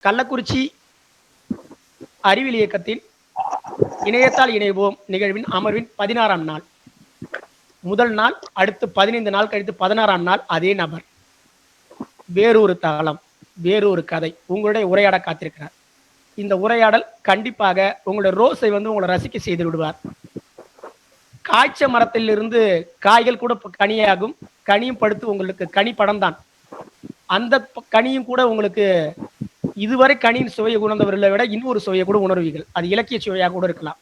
கள்ளக்குறிச்சி அறிவியல் இயக்கத்தில் இணையத்தால் இணைவோம் நிகழ்வின் அமர்வின் 16ஆம் நாள். முதல் நாள், அடுத்து 15 நாள் கழித்து 16ஆம் நாள் அதே நபர், வேறொரு தளம், வேறொரு கதை உங்களுடைய உரையாட காத்திருக்கிறார். இந்த உரையாடல் கண்டிப்பாக உங்களுடைய ரோஸை உங்களை ரசிக்க செய்து விடுவார். காய்ச்ச மரத்திலிருந்து காய்கள் கூட கனியாகும். கனியும் படுத்து உங்களுக்கு கனி படம் தான். அந்த கனியும் கூட உங்களுக்கு இதுவரை கனியின் சுவையை உணர்ந்தவர்களை விட இன்னொரு சுவையை கூட உணர்வீர்கள். அது இலக்கிய சுவையாக கூட இருக்கலாம்.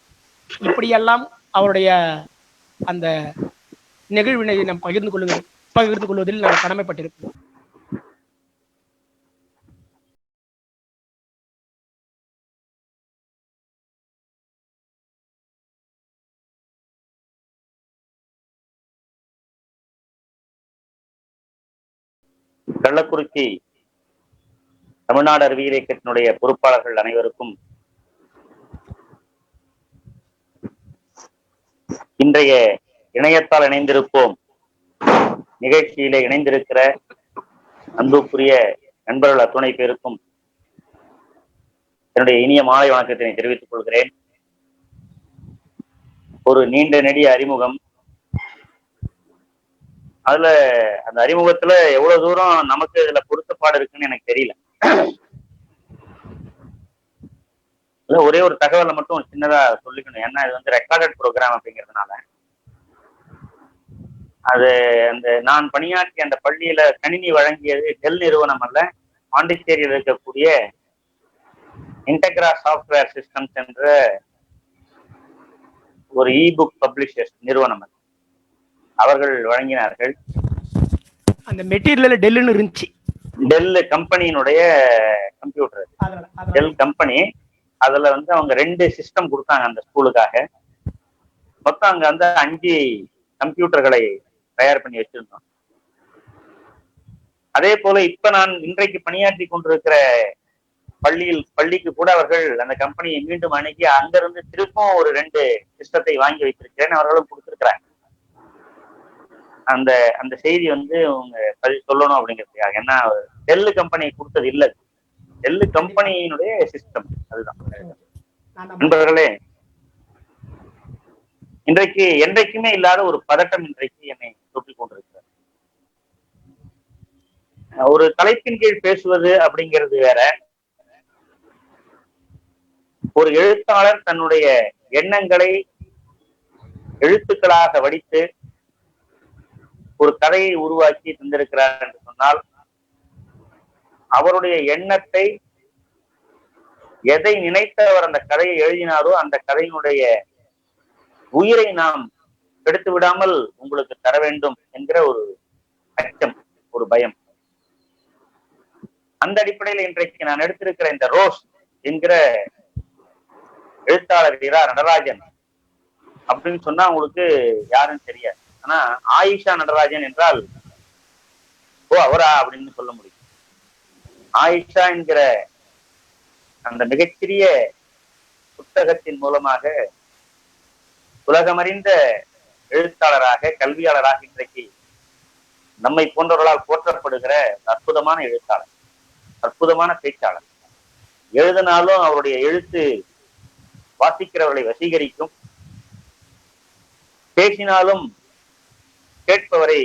இப்படியெல்லாம் அவருடைய அந்த நிகழ்வினை நாம் பகிர்ந்து கொள்வதில் நாம் கடமைப்பட்டிருக்கிறோம். கள்ளக்குறிச்சி தமிழ்நாடு அறிவியல் இயக்கத்தினுடைய பொறுப்பாளர்கள் அனைவருக்கும் இன்றைய இணையத்தால் இணைந்திருப்போம் நிகழ்ச்சியில இணைந்திருக்கிற அன்புக்குரிய நண்பர்கள் அத்துணை பேருக்கும் என்னுடைய இனிய மாலை வணக்கத்தினை தெரிவித்துக் கொள்கிறேன். ஒரு நீண்ட நெடிய அறிமுகம். அதுல அந்த அறிமுகத்துல எவ்வளவு தூரம் நமக்கு இதுல பொருத்தப்பாடு இருக்குன்னு எனக்கு தெரியல. ஒரே ஒரு தகவலை மட்டும் சின்னதா சொல்லிக்கணும். ஏன்னா இது ரெக்கார்டட் ப்ரோக்ராம் அப்படிங்கிறதுனால அது நான் பணியாற்றிய அந்த பள்ளியில கணினி வழங்கியது டெல் நிறுவனம் அல்ல, பாண்டிச்சேரியில் இருக்கக்கூடிய இன்டெக்ரா சாஃப்ட்வேர் சிஸ்டம்ஸ் என்ற ஒரு இ-புக் பப்ளிஷர்ஸ் நிறுவனம் அவர்கள் வழங்கினார்கள். அந்த மெட்டீரியல் டெல்லுன்னு இருந்துச்சு. டெல் கம்பெனியினுடைய கம்ப்யூட்டர், டெல் கம்பெனி. அதுல அவங்க 2 சிஸ்டம் கொடுத்தாங்க அந்த ஸ்கூலுக்காக. மொத்தம் அங்க 5 கம்ப்யூட்டர்களை தயார் பண்ணி வச்சிருந்தோம். அதே போல இப்ப நான் இன்றைக்கு பணியாற்றி கொண்டிருக்கிற பள்ளிக்கு கூட அவர்கள் அந்த கம்பெனியை மீண்டும் அணுகி அங்கிருந்து திருப்பும் ஒரு 2 சிஸ்டத்தை வாங்கி வைத்திருக்கிறேன். அவர்களும் கொடுத்திருக்கிறாங்க. அந்த செய்தி உங்க சொல்லணும் அப்படிங்கிறதுக்காக. ஏன்னா டெல்லு கம்பெனி கொடுத்தது இல்லை, டெல்லு கம்பெனியினுடைய சிஸ்டம் அதுதான். நண்பர்களே, இன்றைக்கு என்றைக்குமே இல்லாத ஒரு பதட்டம் இன்றைக்கு என்னை தொற்றிக் கொண்டிருக்கிறது. ஒரு தலைப்பின் கீழ் பேசுவது அப்படிங்கிறது வேற. ஒரு எழுத்தாளர் தன்னுடைய எண்ணங்களை எழுத்துக்களாக வடித்து ஒரு கதையை உருவாக்கி தந்திருக்கிறார் என்று சொன்னால், அவருடைய எண்ணத்தை எதை நினைத்து அவர் அந்த கதையை எழுதினாரோ அந்த கதையினுடைய உயிரை நாம் எடுத்து விடாமல் உங்களுக்கு தர வேண்டும் என்கிற ஒரு அச்சம், ஒரு பயம். அந்த அடிப்படையில் இன்றைக்கு நான் எடுத்திருக்கிற இந்த ரோஸ் என்கிற எழுத்தாளர் இரா நடராஜன் அப்படின்னு சொன்னா உங்களுக்கு யாருன்னு தெரியாது. ஆனா ஆயிஷா நடராஜன் என்றால் ஓ அவரா அப்படின்னு சொல்ல முடியும். ஆயிஷா என்கிற அந்த மிகச்சிறிய புத்தகத்தின் மூலமாக உலகமறிந்த எழுத்தாளராக, கல்வியாளராக இன்றைக்கு நம்மை போன்றவர்களால் போற்றப்படுகிற அற்புதமான எழுத்தாளர், அற்புதமான பேச்சாளர். எழுதினாலும் அவருடைய எழுத்து வாசிக்கிறவர்களை வசீகரிக்கும், பேசினாலும் கேட்பவரை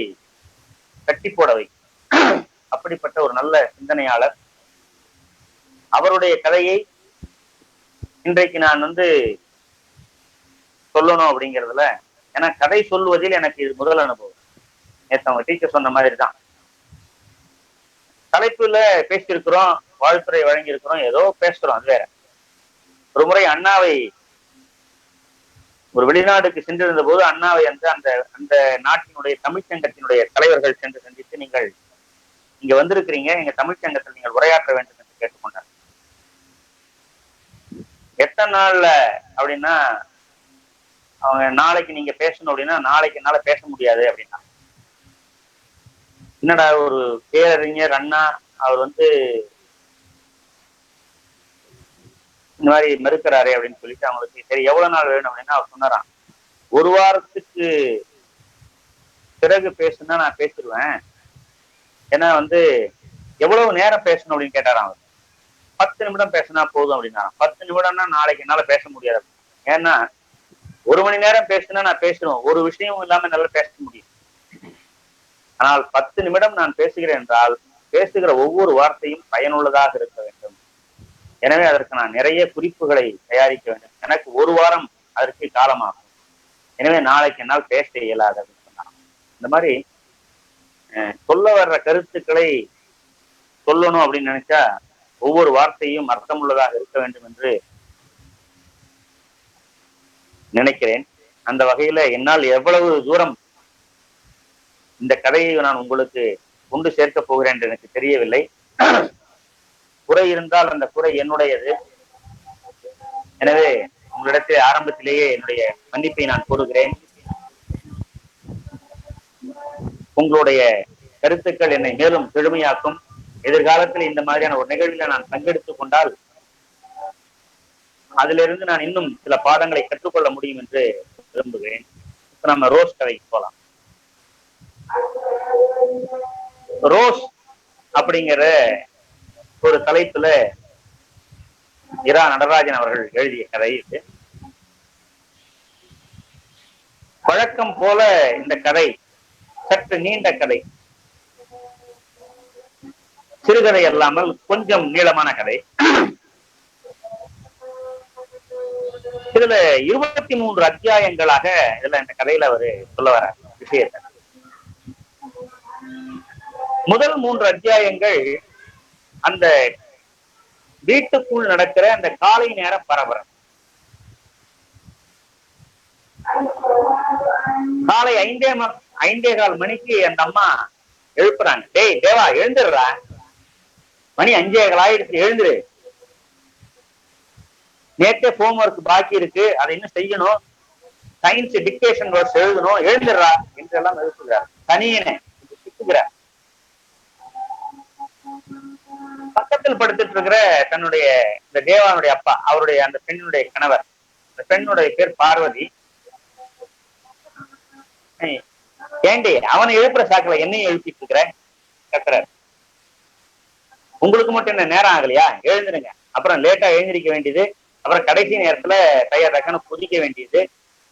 கட்டி போட வைக்கும். அப்படிப்பட்ட ஒரு நல்ல சிந்தனையாளர். அவருடைய கதையை இன்றைக்கு நான் சொல்லணும் அப்படிங்கிறதுல, ஏன்னா கதை சொல்வதில் எனக்கு இது முதல் அனுபவம். நேற்று அவங்க டீச்சர் சொன்ன மாதிரி தான். தலைப்புல பேசியிருக்கிறோம், வாழ்த்துறை வழங்கி இருக்கிறோம், ஏதோ பேசுறோம், அது வேற. ஒரு முறை அண்ணாவை ஒரு வெளிநாடுக்கு சென்றிருந்த போது அண்ணாவை அந்த நாட்டினுடைய தமிழ்ச்சங்கத்தினுடைய தலைவர்கள் சென்று சந்தித்து, நீங்கள் இங்க வந்திருக்கிறீங்க, எங்க தமிழ்ச்சங்கத்தில் நீங்கள் உரையாற்ற வேண்டும் என்று கேட்டுக்கொண்டார். எத்தனை நாள்ல அப்படின்னா, அவங்க நாளைக்கு நீங்க பேசணும் அப்படின்னா, நாளைக்கு என்னால பேச முடியாது அப்படின்னா. என்னடா ஒரு பேரறிஞர் அண்ணா அவர் இந்த மாதிரி மறுக்கிறாரு அப்படின்னு சொல்லிட்டு அவங்களுக்கு சரி எவ்வளவு நாள் வேணும் அப்படின்னா அவர் சொன்னாராம், 1 வாரத்துக்கு பிறகு பேசுனா நான் பேசிடுவேன், ஏன்னா எவ்வளவு நேரம் பேசணும் அப்படின்னு கேட்டாராம் அவர். 10 நிமிடம் பேசினா போதும் அப்படின்னா. 10 நிமிடம்னா நாளைக்கு என்னால பேச முடியாது. ஏன்னா 1 மணி நேரம் பேசினா நான் பேசுவேன், ஒரு விஷயமும் இல்லாம என்னால பேச முடியும். ஆனால் 10 நிமிடம் நான் பேசுகிறேன் என்றால் பேசுகிற ஒவ்வொரு வார்த்தையும் பயனுள்ளதாக இருக்க வேண்டும். எனவே அதற்கு நான் நிறைய குறிப்புகளை தயாரிக்க வேண்டும். எனக்கு 1 வாரம் அதற்கு காலமாகும். எனவே நாளைக்கு என்னால் பேச இயலாது அப்படின்னு சொன்னாங்க. இந்த மாதிரி சொல்ல வர்ற கருத்துக்களை சொல்லணும் அப்படின்னு நினைச்சா ஒவ்வொரு வார்த்தையும் அர்த்தமுள்ளதாக இருக்க வேண்டும் என்று நினைக்கிறேன். அந்த வகையில என்னால் எவ்வளவு தூரம் இந்த கதையை நான் உங்களுக்கு கொண்டு சேர்க்க போகிறேன் என்று எனக்கு தெரியவில்லை. குறை இருந்தால் அந்த குறை என்னுடையது. எனவே உங்களிடத்தில் ஆரம்பத்திலேயே என்னுடைய மன்னிப்பை நான் கூறுகிறேன். உங்களுடைய கருத்துக்கள் என்னை மேலும் செழுமையாக்கும். எதிர்காலத்தில் இந்த மாதிரியான ஒரு நிகழ்வில் நான் பங்கெடுத்துக் கொண்டால் அதிலிருந்து நான் இன்னும் சில பாடங்களை கற்றுக்கொள்ள முடியும் என்று விரும்புகிறேன். இப்ப நம்ம ரோஸ் கதைக்கு போலாம். ரோஸ் அப்படிங்கிற ஒரு தலைப்புல இரா நடராஜன் அவர்கள் எழுதிய கதை இது. வழக்கம் போல இந்த கதை சற்று நீண்ட கதை, சிறுகதை அல்லாமல் கொஞ்சம் நீளமான கதை. இதுல 23 அத்தியாயங்களாக இதுல இந்த கதையில அவரு சொல்ல வர விஷயத்தை. முதல் 3 அத்தியாயங்கள் அந்த வீட்டுக்குள் நடக்கிற அந்த காலை நேர பரபரப்பு. காலை 5:15 மணிக்கு அந்த அம்மா எழுப்புறாங்க. டேய் தேவா எழுந்துடுறா, மணி 5:15 ஆயிடுச்சு, எழுந்துரு, நேற்றே ஹோம்ஒர்க் பாக்கி இருக்கு, அதை இன்னும் செய்யணும், சயின்ஸ் டிக்டேஷன் வேர்ட்ஸ் எழுதணும், எழுந்துடுறா என்றெல்லாம் எழுப்புகிறார். தனியனே திட்டுகிறார். பக்கத்தில் படுத்துட்டு இருக்கிற தன்னுடைய இந்த தேவானுடைய அப்பா, அவருடைய அந்த பெண்ணுடைய கணவர், அந்த பெண்ணுடைய பேர் பார்வதி. ஏண்டி அவனை எழுப்புற சாக்குல என்னையும் எழுப்பிட்டு இருக்கிற கத்துறாரு. உங்களுக்கு மட்டும் என்ன நேரம் ஆகலையா, எழுந்துருங்க, அப்புறம் லேட்டா எழுந்திருக்க வேண்டியது, அப்புறம் கடைசி நேரத்துல கையா தக்கன்னு குதிக்க வேண்டியது,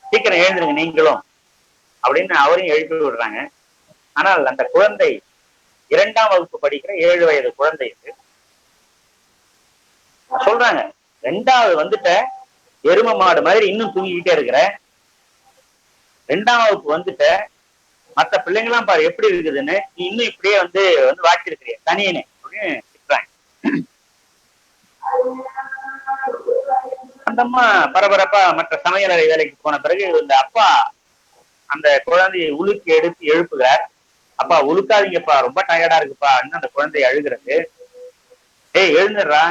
சீக்கிரம் எழுந்துருங்க நீங்களும் அப்படின்னு அவரையும் எழுப்பி விடுறாங்க. ஆனால் அந்த குழந்தை 2ஆம் வகுப்பு படிக்கிற 7 வயது குழந்தை சொல்றாங்க, 2வது வந்துட்ட, எரும மாடு மாதிரி இன்னும் தூங்கிக்கிட்டே இருக்கிற, 2ஆம் வகுப்பு வந்துட்ட, மற்ற பிள்ளைங்களாம் பாரு எப்படி இருக்குதுன்னு, நீ இன்னும் இப்படியே வந்து வாட்டிருக்கிறிய தனியனே அப்படின்னு திட்டுறாங்க. அந்தம்மா பரபரப்பா மற்ற சமையலறை வேலைக்கு போன பிறகு இந்த அப்பா அந்த குழந்தையை உலுக்கி எடுத்து எழுப்புகிறார். அப்பா உலுக்காதீங்கப்பா, ரொம்ப டயர்டா இருக்குப்பா அந்த குழந்தைய அழுகிறது. ஏய் எழுந்துடுறா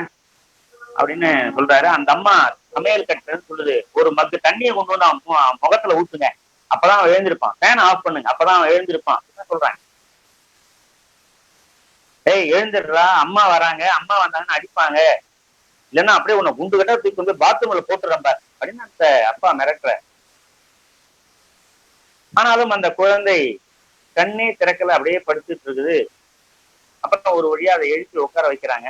அப்படின்னு சொல்றாரு. அந்த அம்மா சமையல் கட்டுறதுன்னு சொல்லுது, ஒரு மக்கு தண்ணியை கொண்டு வந்து அவன் முகத்துல ஊத்துங்க, அப்பதான் அவன் எழுந்திருப்பான், ஃபேன் ஆஃப் பண்ணுங்க, அப்பதான் அவன் எழுந்திருப்பான் சொல்றாங்க. ஏய் எழுந்துடுறா, அம்மா வராங்க, அம்மா வந்தாங்கன்னு அடிப்பாங்க, இல்லைன்னா அப்படியே உன்னை குண்டு கட்ட தூக்கி கொண்டு பாத்ரூம்ல போட்டுறம்ப அப்படின்னு அந்த அப்பா மிரட்டுற. ஆனாலும் அந்த குழந்தை கண்ணே திறக்கல, அப்படியே படுத்துட்டு இருக்குது. அப்புறம் ஒரு வழியா அதை எழுப்பி உட்கார வைக்கிறாங்க.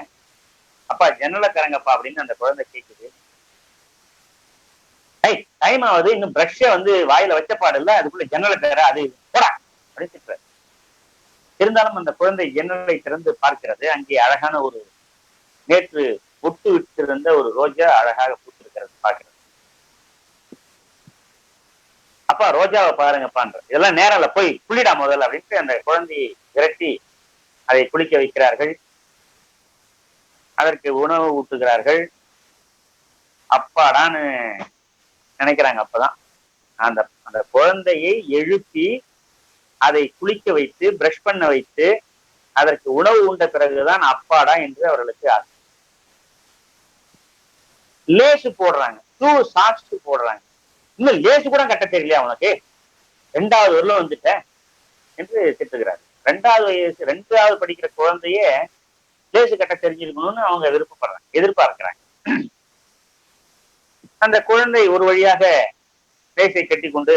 அப்பா ஜன்னலை திறங்கப்பா அப்படின்னு அந்த குழந்தை கேக்குது. ஐய் டைம் ஆகுது, இன்னும் பிரஷ்ஷ வாயில வச்ச பாடு இல்ல, அதுக்குள்ள ஜன்னலை திற, அது போடா அப்படின்னு திட்டுற. இருந்தாலும் அந்த குழந்தை ஜன்னலை திறந்து பார்க்கிறது. அங்கே அழகான ஒரு நேற்று ஒட்டு விட்டிருந்த ஒரு ரோஜா அழகாக பூத்திருக்கிறது பார்க்கிறது. அப்பா ரோஜாவை பாருங்கப்பான்ற. இதெல்லாம் நேரம் இல்ல, போய் குளிடா முதல்ல அப்படின்ட்டு அந்த குழந்தையை விரட்டி அதை குளிக்க வைக்கிறார்கள். அதற்கு உணவு ஊட்டுகிறார்கள். அப்பாடான்னு நினைக்கிறாங்க. அப்பதான் அந்த அந்த குழந்தையை எழுப்பி அதை குளிக்க வைத்து பிரஷ் பண்ண வைத்து அதற்கு உணவு உண்ட பிறகுதான் அப்பாடா என்று அவர்களுக்கு ஆசை. லேசு போடுறாங்க, ஷூ சாக்ஸ் போடுறாங்க. இன்னும் லேசு கூட கட்ட தெரியலையா உனக்கு, 2வது வரலும் வந்துட்ட என்று திட்டுகிறார். 2வது படிக்கிற குழந்தைய லேசு கட்ட தெரிஞ்சிருக்கணும்னு அவங்க விருப்பப்படுறாங்க, எதிர்பார்க்கிறாங்க. அந்த குழந்தை ஒரு வழியாக லேசை கட்டி கொண்டு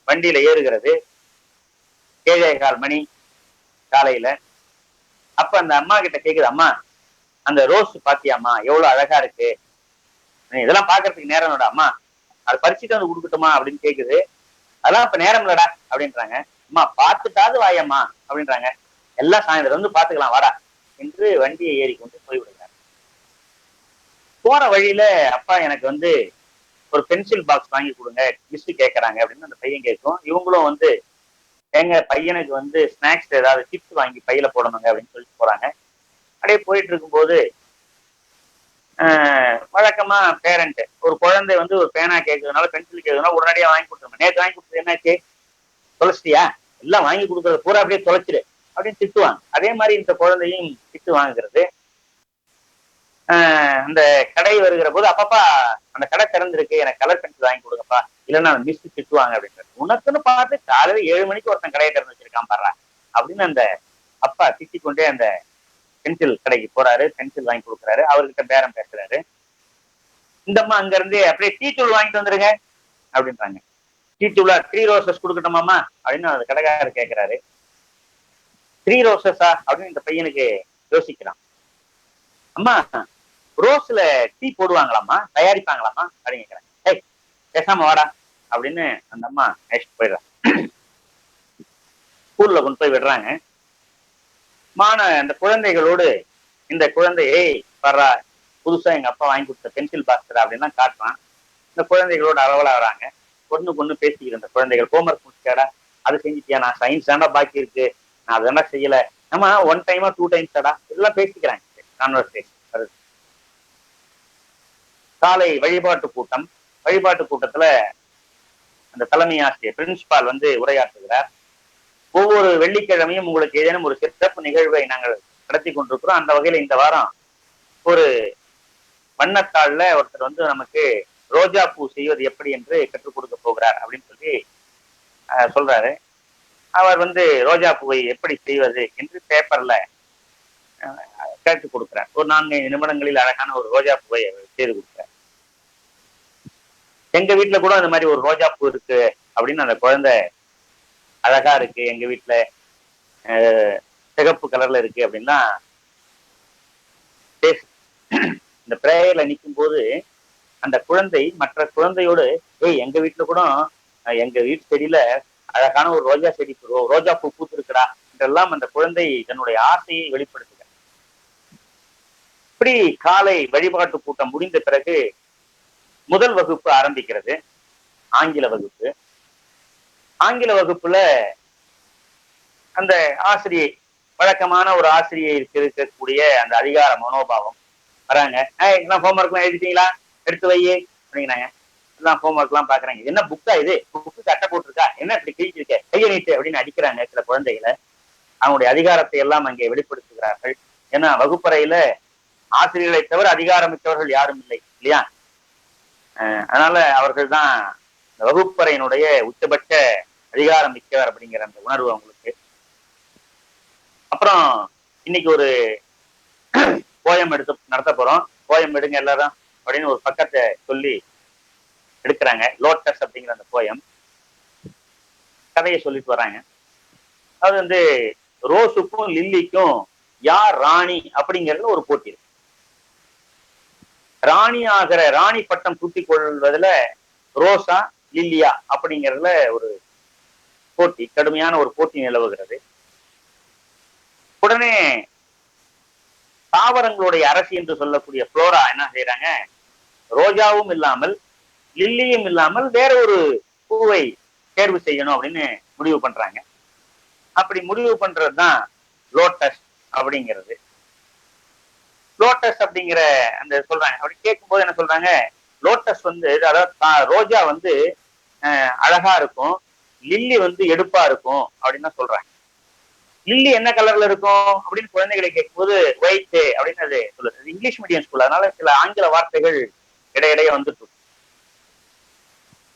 வண்டியில ஏறுகிறது. 7:15 மணி காலையில. அப்ப அந்த அம்மா கிட்ட கேக்குது, அம்மா அந்த ரோஸ் பாத்தியாமா எவ்வளவு அழகா இருக்கு, இதெல்லாம் பாக்குறதுக்கு நேரம் இல்லடா அம்மா, அதை பறிச்சுட்டு வந்து கொடுக்கட்டுமா அப்படின்னு கேக்குது. அதெல்லாம் இப்ப நேரம் இல்லடா அப்படின்றாங்க. அம்மா பார்த்துட்டாவது வாயம்மா அப்படின்றாங்க. எல்லாம் சாயந்தரம் வந்து பாத்துக்கலாம் வாடா என்று வண்டியை ஏறி கொண்டு போய்விடுகிறார். போற வழியில அப்பா எனக்கு வந்து ஒரு பென்சில் பாக்ஸ் வாங்கி கொடுங்க, மிஸ் கேட்கறாங்க அப்படின்னு அந்த பையன் கேட்கும். இவங்களும் வந்து எங்க பையனுக்கு வந்து ஸ்நாக்ஸ் ஏதாவது சிப்ஸ் வாங்கி பையில போடணுங்க அப்படின்னு சொல்லிட்டு போறாங்க. அப்படியே போயிட்டு இருக்கும்போது வழக்கமா பேரண்ட் ஒரு குழந்தை வந்து ஒரு பேனா கேட்கறதுனால பென்சில் கேட்கறதுனால உடனடியா வாங்கி கொடுத்துருங்க. நேற்று வாங்கி கொடுத்தது என்னாச்சு, தொலைச்சிட்டியா, எல்லாம் வாங்கி கொடுக்கறது பூரா அப்படியே தொலைச்சிடு அப்படின்னு திட்டுவாங்க. அதே மாதிரி இந்த குழந்தையும் திட்டு வாங்குகிறது. அந்த கடை வருகிற போது அப்பப்பா அந்த கடை திறந்திருக்கு, எனக்கு கலர் பென்சில் வாங்கி கொடுங்கப்பா, இல்லைன்னா மிஸ் திட்டுவாங்க அப்படின்றது. உனக்குன்னு பார்த்து காலையில 7 மணிக்கு ஒருத்தன் கடையை திறந்து வச்சிருக்கான் பாரு அப்படின்னு அந்த அப்பா திட்டிக் கொண்டே அந்த பென்சில் கடைக்கு போறாரு, பென்சில் வாங்கி கொடுக்குறாரு, அவர்கிட்ட பேரம் பேசுறாரு. இந்த அம்மா அங்க இருந்து அப்படியே டீ தூள் வாங்கிட்டு வந்துருங்க அப்படின்றாங்க. டீ தூளா 3 ரோசஸ் கொடுக்கட்டுமாமா அப்படின்னு அந்த கடைக்காரர் கேட்கிறாரு. 3 ரோசஸா அப்படின்னு இந்த பையனுக்கு யோசிக்கிறான். அம்மா ரோஸ்ல டீ போடுவாங்களாமா, தயாரிப்பாங்களாமா அப்படின்னு கேட்கிறேன். ஏய் பேசாம வாடா அப்படின்னு அந்த அம்மா நெக்ஸ்ட் போயிடுறான். ஸ்கூல்ல கொண்டு போய் விடுறாங்க. அந்த குழந்தைகளோடு இந்த குழந்தையை வர்றா, புதுசா எங்க அப்பா வாங்கி கொடுத்த பென்சில் பாக்ஸ் அப்படின்னா காட்டுறான். இந்த குழந்தைகளோட அளவலா வராங்க. ஒண்ணு பேசிக்கிற இந்த குழந்தைகள் ஹோம்ஒர்க் முடிச்சாடா, அதை செஞ்சுட்டியா, நான் சயின்ஸ் தாண்டா பாக்கி இருக்கு, நான் அதெல்லாம் செய்யல, நம்ம 1 டைமா 2 டைம்ஸ் தாடா, இதெல்லாம் பேசிக்கிறாங்க. கான்வர்சேஷன் வருது. காலை வழிபாட்டு கூட்டம். வழிபாட்டு கூட்டத்துல அந்த தலைமை ஆசிரியர் பிரின்சிபால் வந்து உரையாற்றுகிறார். ஒவ்வொரு வெள்ளிக்கிழமையும் உங்களுக்கு ஏதேனும் ஒரு சிறப்பு நிகழ்வை நாங்கள் நடத்தி கொண்டிருக்கிறோம். அந்த வகையில இந்த வாரம் ஒரு வண்ணத்தாள்ல ஒருத்தர் வந்து நமக்கு ரோஜா பூ செய்வது எப்படி என்று கற்றுக் கொடுக்க போகிறார் அப்படின்னு சொல்லி சொல்றாரு. அவர் வந்து ரோஜா பூவை எப்படி செய்வது என்று பேப்பர்ல கேட்டு கொடுக்கிறார். ஒரு 4 நிமிடங்களில் அழகான ஒரு ரோஜா பூவை செய்து கொடுக்கிறார். எங்க வீட்டுல கூட அந்த மாதிரி ஒரு ரோஜா பூ இருக்கு அப்படின்னு அந்த குழந்தை அழகா இருக்கு, எங்க வீட்டுல சிகப்பு கலர்ல இருக்கு அப்படின்னா இந்த பிரேயர்ல நிற்கும் போது அந்த குழந்தை மற்ற குழந்தையோடு ஏய் எங்க வீட்டுல கூட எங்க வீட்டு செடியில அழகான ஒரு ரோஜா செடி ரோஜா பூ பூத்து இருக்குடா என்றெல்லாம் அந்த குழந்தை தன்னுடைய ஆசையை வெளிப்படுத்துகிறார். இப்படி காலை வழிபாட்டு கூட்டம் முடிந்த பிறகு முதல் வகுப்பு ஆரம்பிக்கிறது, ஆங்கில வகுப்பு. ஆங்கில வகுப்புல அந்த ஆசிரியை, வழக்கமான ஒரு ஆசிரியை இருக்கக்கூடிய அந்த அதிகார மனோபாவம் வராங்க. எல்லாம் ஹோம்ஒர்க் எல்லாம் எழுதிட்டீங்களா, எடுத்து வையே அப்படிங்கிறாங்க. எல்லாம் ஹோம்ஒர்க் எல்லாம் பாக்குறாங்க. என்ன புக்கா இது, புக்கு அட்டை போட்டிருக்கா, என்ன இப்படி கிழிச்சிருக்க, கையை நீட்டு அப்படின்னு அடிக்கிறாங்க சில குழந்தைகளை. அவங்களுடைய அதிகாரத்தை எல்லாம் அங்கே வெளிப்படுத்துகிறார்கள். ஏன்னா வகுப்பறையில ஆசிரியர்களை தவிர அதிகாரமிக்கவர்கள் யாரும் இல்லை இல்லையா. அதனால அவர்கள் தான் இந்த வகுப்பறையினுடைய உச்சபட்ச அதிகாரம் மிக்கவர் அப்படிங்கிற அந்த உணர்வு அவங்களுக்கு. அப்புறம் இன்னைக்கு ஒரு போயம் நடத்த போறோம், போயம் எடுங்க எல்லாரும் அப்படின்னு ஒரு பக்கத்தை சொல்லி எடுக்கிறாங்க. லோட்டஸ் அப்படிங்கிற அந்த போயம் கதையை சொல்லிட்டு வராங்க. அது வந்து ரோஸுக்கும் லில்லிக்கும் யார் ராணி அப்படிங்கிறது ஒரு போட்டி இருக்கு. ராணி ஆகிற ராணி பட்டம் சூட்டிக் கொள்வதுல ரோஸா லில்லியா அப்படிங்கிறதுல ஒரு போட்டி, கடுமையான ஒரு போட்டி நிலவுகிறது. உடனே தாவரங்களுடைய அரசி என்று சொல்லக்கூடிய புளோரா என்ன செய்யறாங்க, ரோஜாவும் இல்லாமல் லில்லியும் இல்லாமல் வேற ஒரு பூவை தேர்வு செய்யணும் அப்படின்னு முடிவு பண்றாங்க. அப்படி முடிவு பண்றதுதான் லோட்டஸ் அப்படிங்கிறது. லோட்டஸ் அப்படிங்கிற அந்த சொல்றாங்க. அப்படி கேட்கும்போது என்ன சொல்றாங்க, லோட்டஸ் வந்து அதாவது ரோஜா வந்து அழகா இருக்கும், லில்லி வந்து எடுப்பா இருக்கும் அப்படின்னு தான் சொல்றாங்க. லில்லி என்ன கலர்ல இருக்கும் அப்படின்னு குழந்தைகளை கேட்கும்போது ஒயிட் அப்படின்னு அது சொல்லுது. இங்கிலீஷ் மீடியம் ஸ்கூல், அதனால சில ஆங்கில வார்த்தைகள் இடையிடையே வந்துட்டு.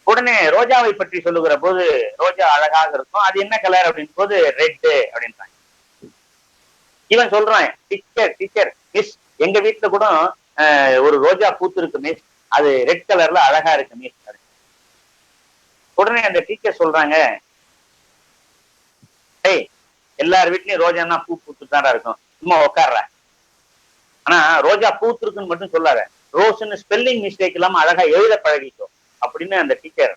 உடனே ரோஜாவை பற்றி சொல்லுகிற போது ரோஜா அழகாக இருக்கும், அது என்ன கலர் அப்படின்னு போது ரெட் அப்படின்றாங்க. இவன் சொல்றான், டீச்சர் மிஸ் எங்க வீட்டுல கூட ஒரு ரோஜா பூத்து இருக்கு மிஸ், அது ரெட் கலர்ல அழகா இருக்கு மிஸ். உடனே அந்த டீச்சர் சொல்றாங்க, ஏய் எல்லார் வீட்லயும் ரோஜான்னா பூ பூத்து தானே இருக்கும், சும்மா உட்கார்ற, ஆனா ரோஜா பூத்திருக்குன்னு மட்டும் சொல்லாத, ரோஸ்ன்னு ஸ்பெல்லிங் மிஸ்டேக் இல்லாம அழகா எழுத பழகிக்கும் அப்படின்னு அந்த டீச்சர்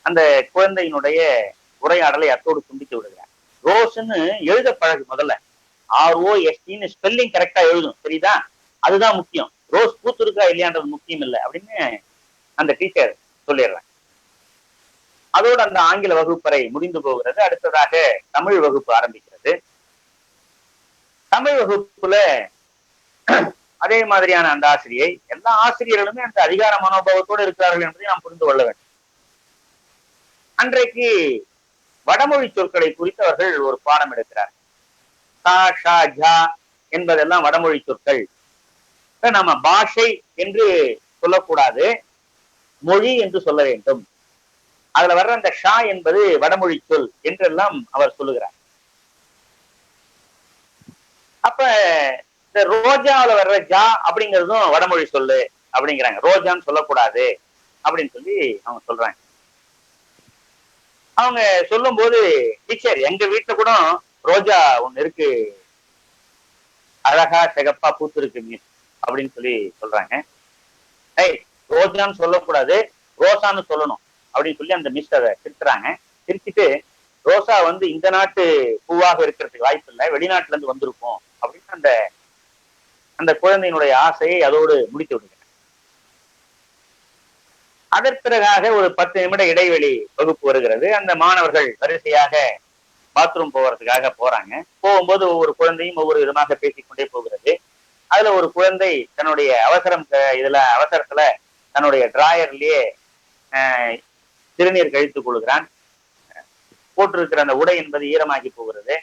அந்த குழந்தையினுடைய உரையாடலை அத்தோடு துண்டித்து விடுகிறார். ரோஸ்ன்னு எழுத பழகு முதல்ல. ROSTன்னு ஸ்பெல்லிங் கரெக்டா எழுதும், தெரியுதா? அதுதான் முக்கியம். ரோஸ் பூத்திருக்கா இல்லையான்றது முக்கியம் இல்லை அப்படின்னு அந்த டீச்சர் சொல்லிடுறாங்க. அதோடு அந்த ஆங்கில வகுப்பறை முடிந்து போகிறது. அடுத்ததாக தமிழ் வகுப்பு ஆரம்பிக்கிறது. தமிழ் வகுப்புல அதே மாதிரியான அந்த ஆசிரியை, எல்லா ஆசிரியர்களுமே அந்த அதிகார மனோபாவத்தோடு இருக்கிறார்கள் என்பதை நாம் புரிந்து கொள்ள வேண்டும். அன்றைக்கு வடமொழி சொற்களை குறித்து அவர்கள் ஒரு பாடம் எடுக்கிறார். சா, ஷா, ஜா என்பதெல்லாம் வடமொழி சொற்கள். நம்ம பாஷை என்று சொல்லக்கூடாது, மொழி என்று சொல்ல வேண்டும். அதுல வர்ற அந்த ஷா என்பது வடமொழி சொல் என்றெல்லாம் அவர் சொல்லுகிறார். அப்ப இந்த ரோஜாவில வர்ற ஜா அப்படிங்கிறதும் வடமொழி சொல்லு அப்படிங்கிறாங்க. ரோஜான்னு சொல்லக்கூடாது அப்படின்னு சொல்லி அவங்க சொல்றாங்க. அவங்க சொல்லும் போது, டீச்சர் எங்க வீட்டுல கூட ரோஜா ஒண்ணு இருக்கு, அழகா சிகப்பா பூத்து இருக்கு மிஸ் அப்படின்னு சொல்லி சொல்றாங்க. ஏய், ரோஜான்னு சொல்லக்கூடாது, ரோசான்னு சொல்லணும் அப்படின்னு சொல்லி அந்த மிஸ் அதை திருத்துறாங்க. திருத்திட்டு, ரோசா வந்து இந்த நாட்டு பூவாக இருக்கிறதுக்கு வாய்ப்பு இல்லை, வெளிநாட்டுல இருந்து வந்திருக்கும் அப்படின்னு அந்த அந்த குழந்தையினுடைய ஆசையை அதோடு முடித்து விடுங்க. அதற்பிறகாக ஒரு 10 நிமிட இடைவெளி வகுப்பு வருகிறது. அந்த மாணவர்கள் வரிசையாக பாத்ரூம் போவதற்காக போறாங்க. போகும்போது ஒவ்வொரு குழந்தையும் ஒவ்வொரு விதமாக பேசிக்கொண்டே போகிறது. அதுல ஒரு குழந்தை தன்னுடைய அவசரத்துல தன்னுடைய டிராயர்லயே சிறுநீர் கழித்துக் கொள்கிறான். போட்டிருக்கிற அந்த உடை என்பது ஈரமாகி போகிறது.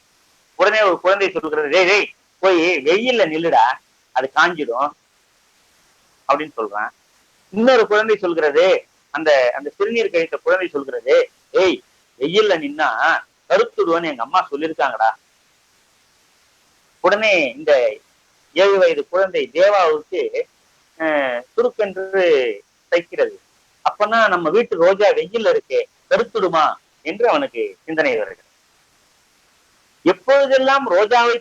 உடனே ஒரு குழந்தை சொல்கிறது, டேய் போய் வெயில்ல நில்லுடா, அது காஞ்சிடும் அப்படின்னு சொல்றான். இன்னொரு குழந்தை சொல்கிறது, அந்த அந்த சிறுநீர் கழித்த குழந்தை சொல்கிறது, ஏய் வெயில்ல நின்னா கருத்துடுவோன்னு எங்க அம்மா சொல்லியிருக்காங்கடா. உடனே இந்த 7 வயது குழந்தை தேவாவுக்கு சுருக்கென்று தைக்கிறது. அப்பனா நம்ம வீட்டு ரோஜா வெயில் இருக்கே, கருத்துடுமா என்று அவனுக்கு சிந்தனை வருகிறது. எப்பொழுதெல்லாம் ரோஜாவை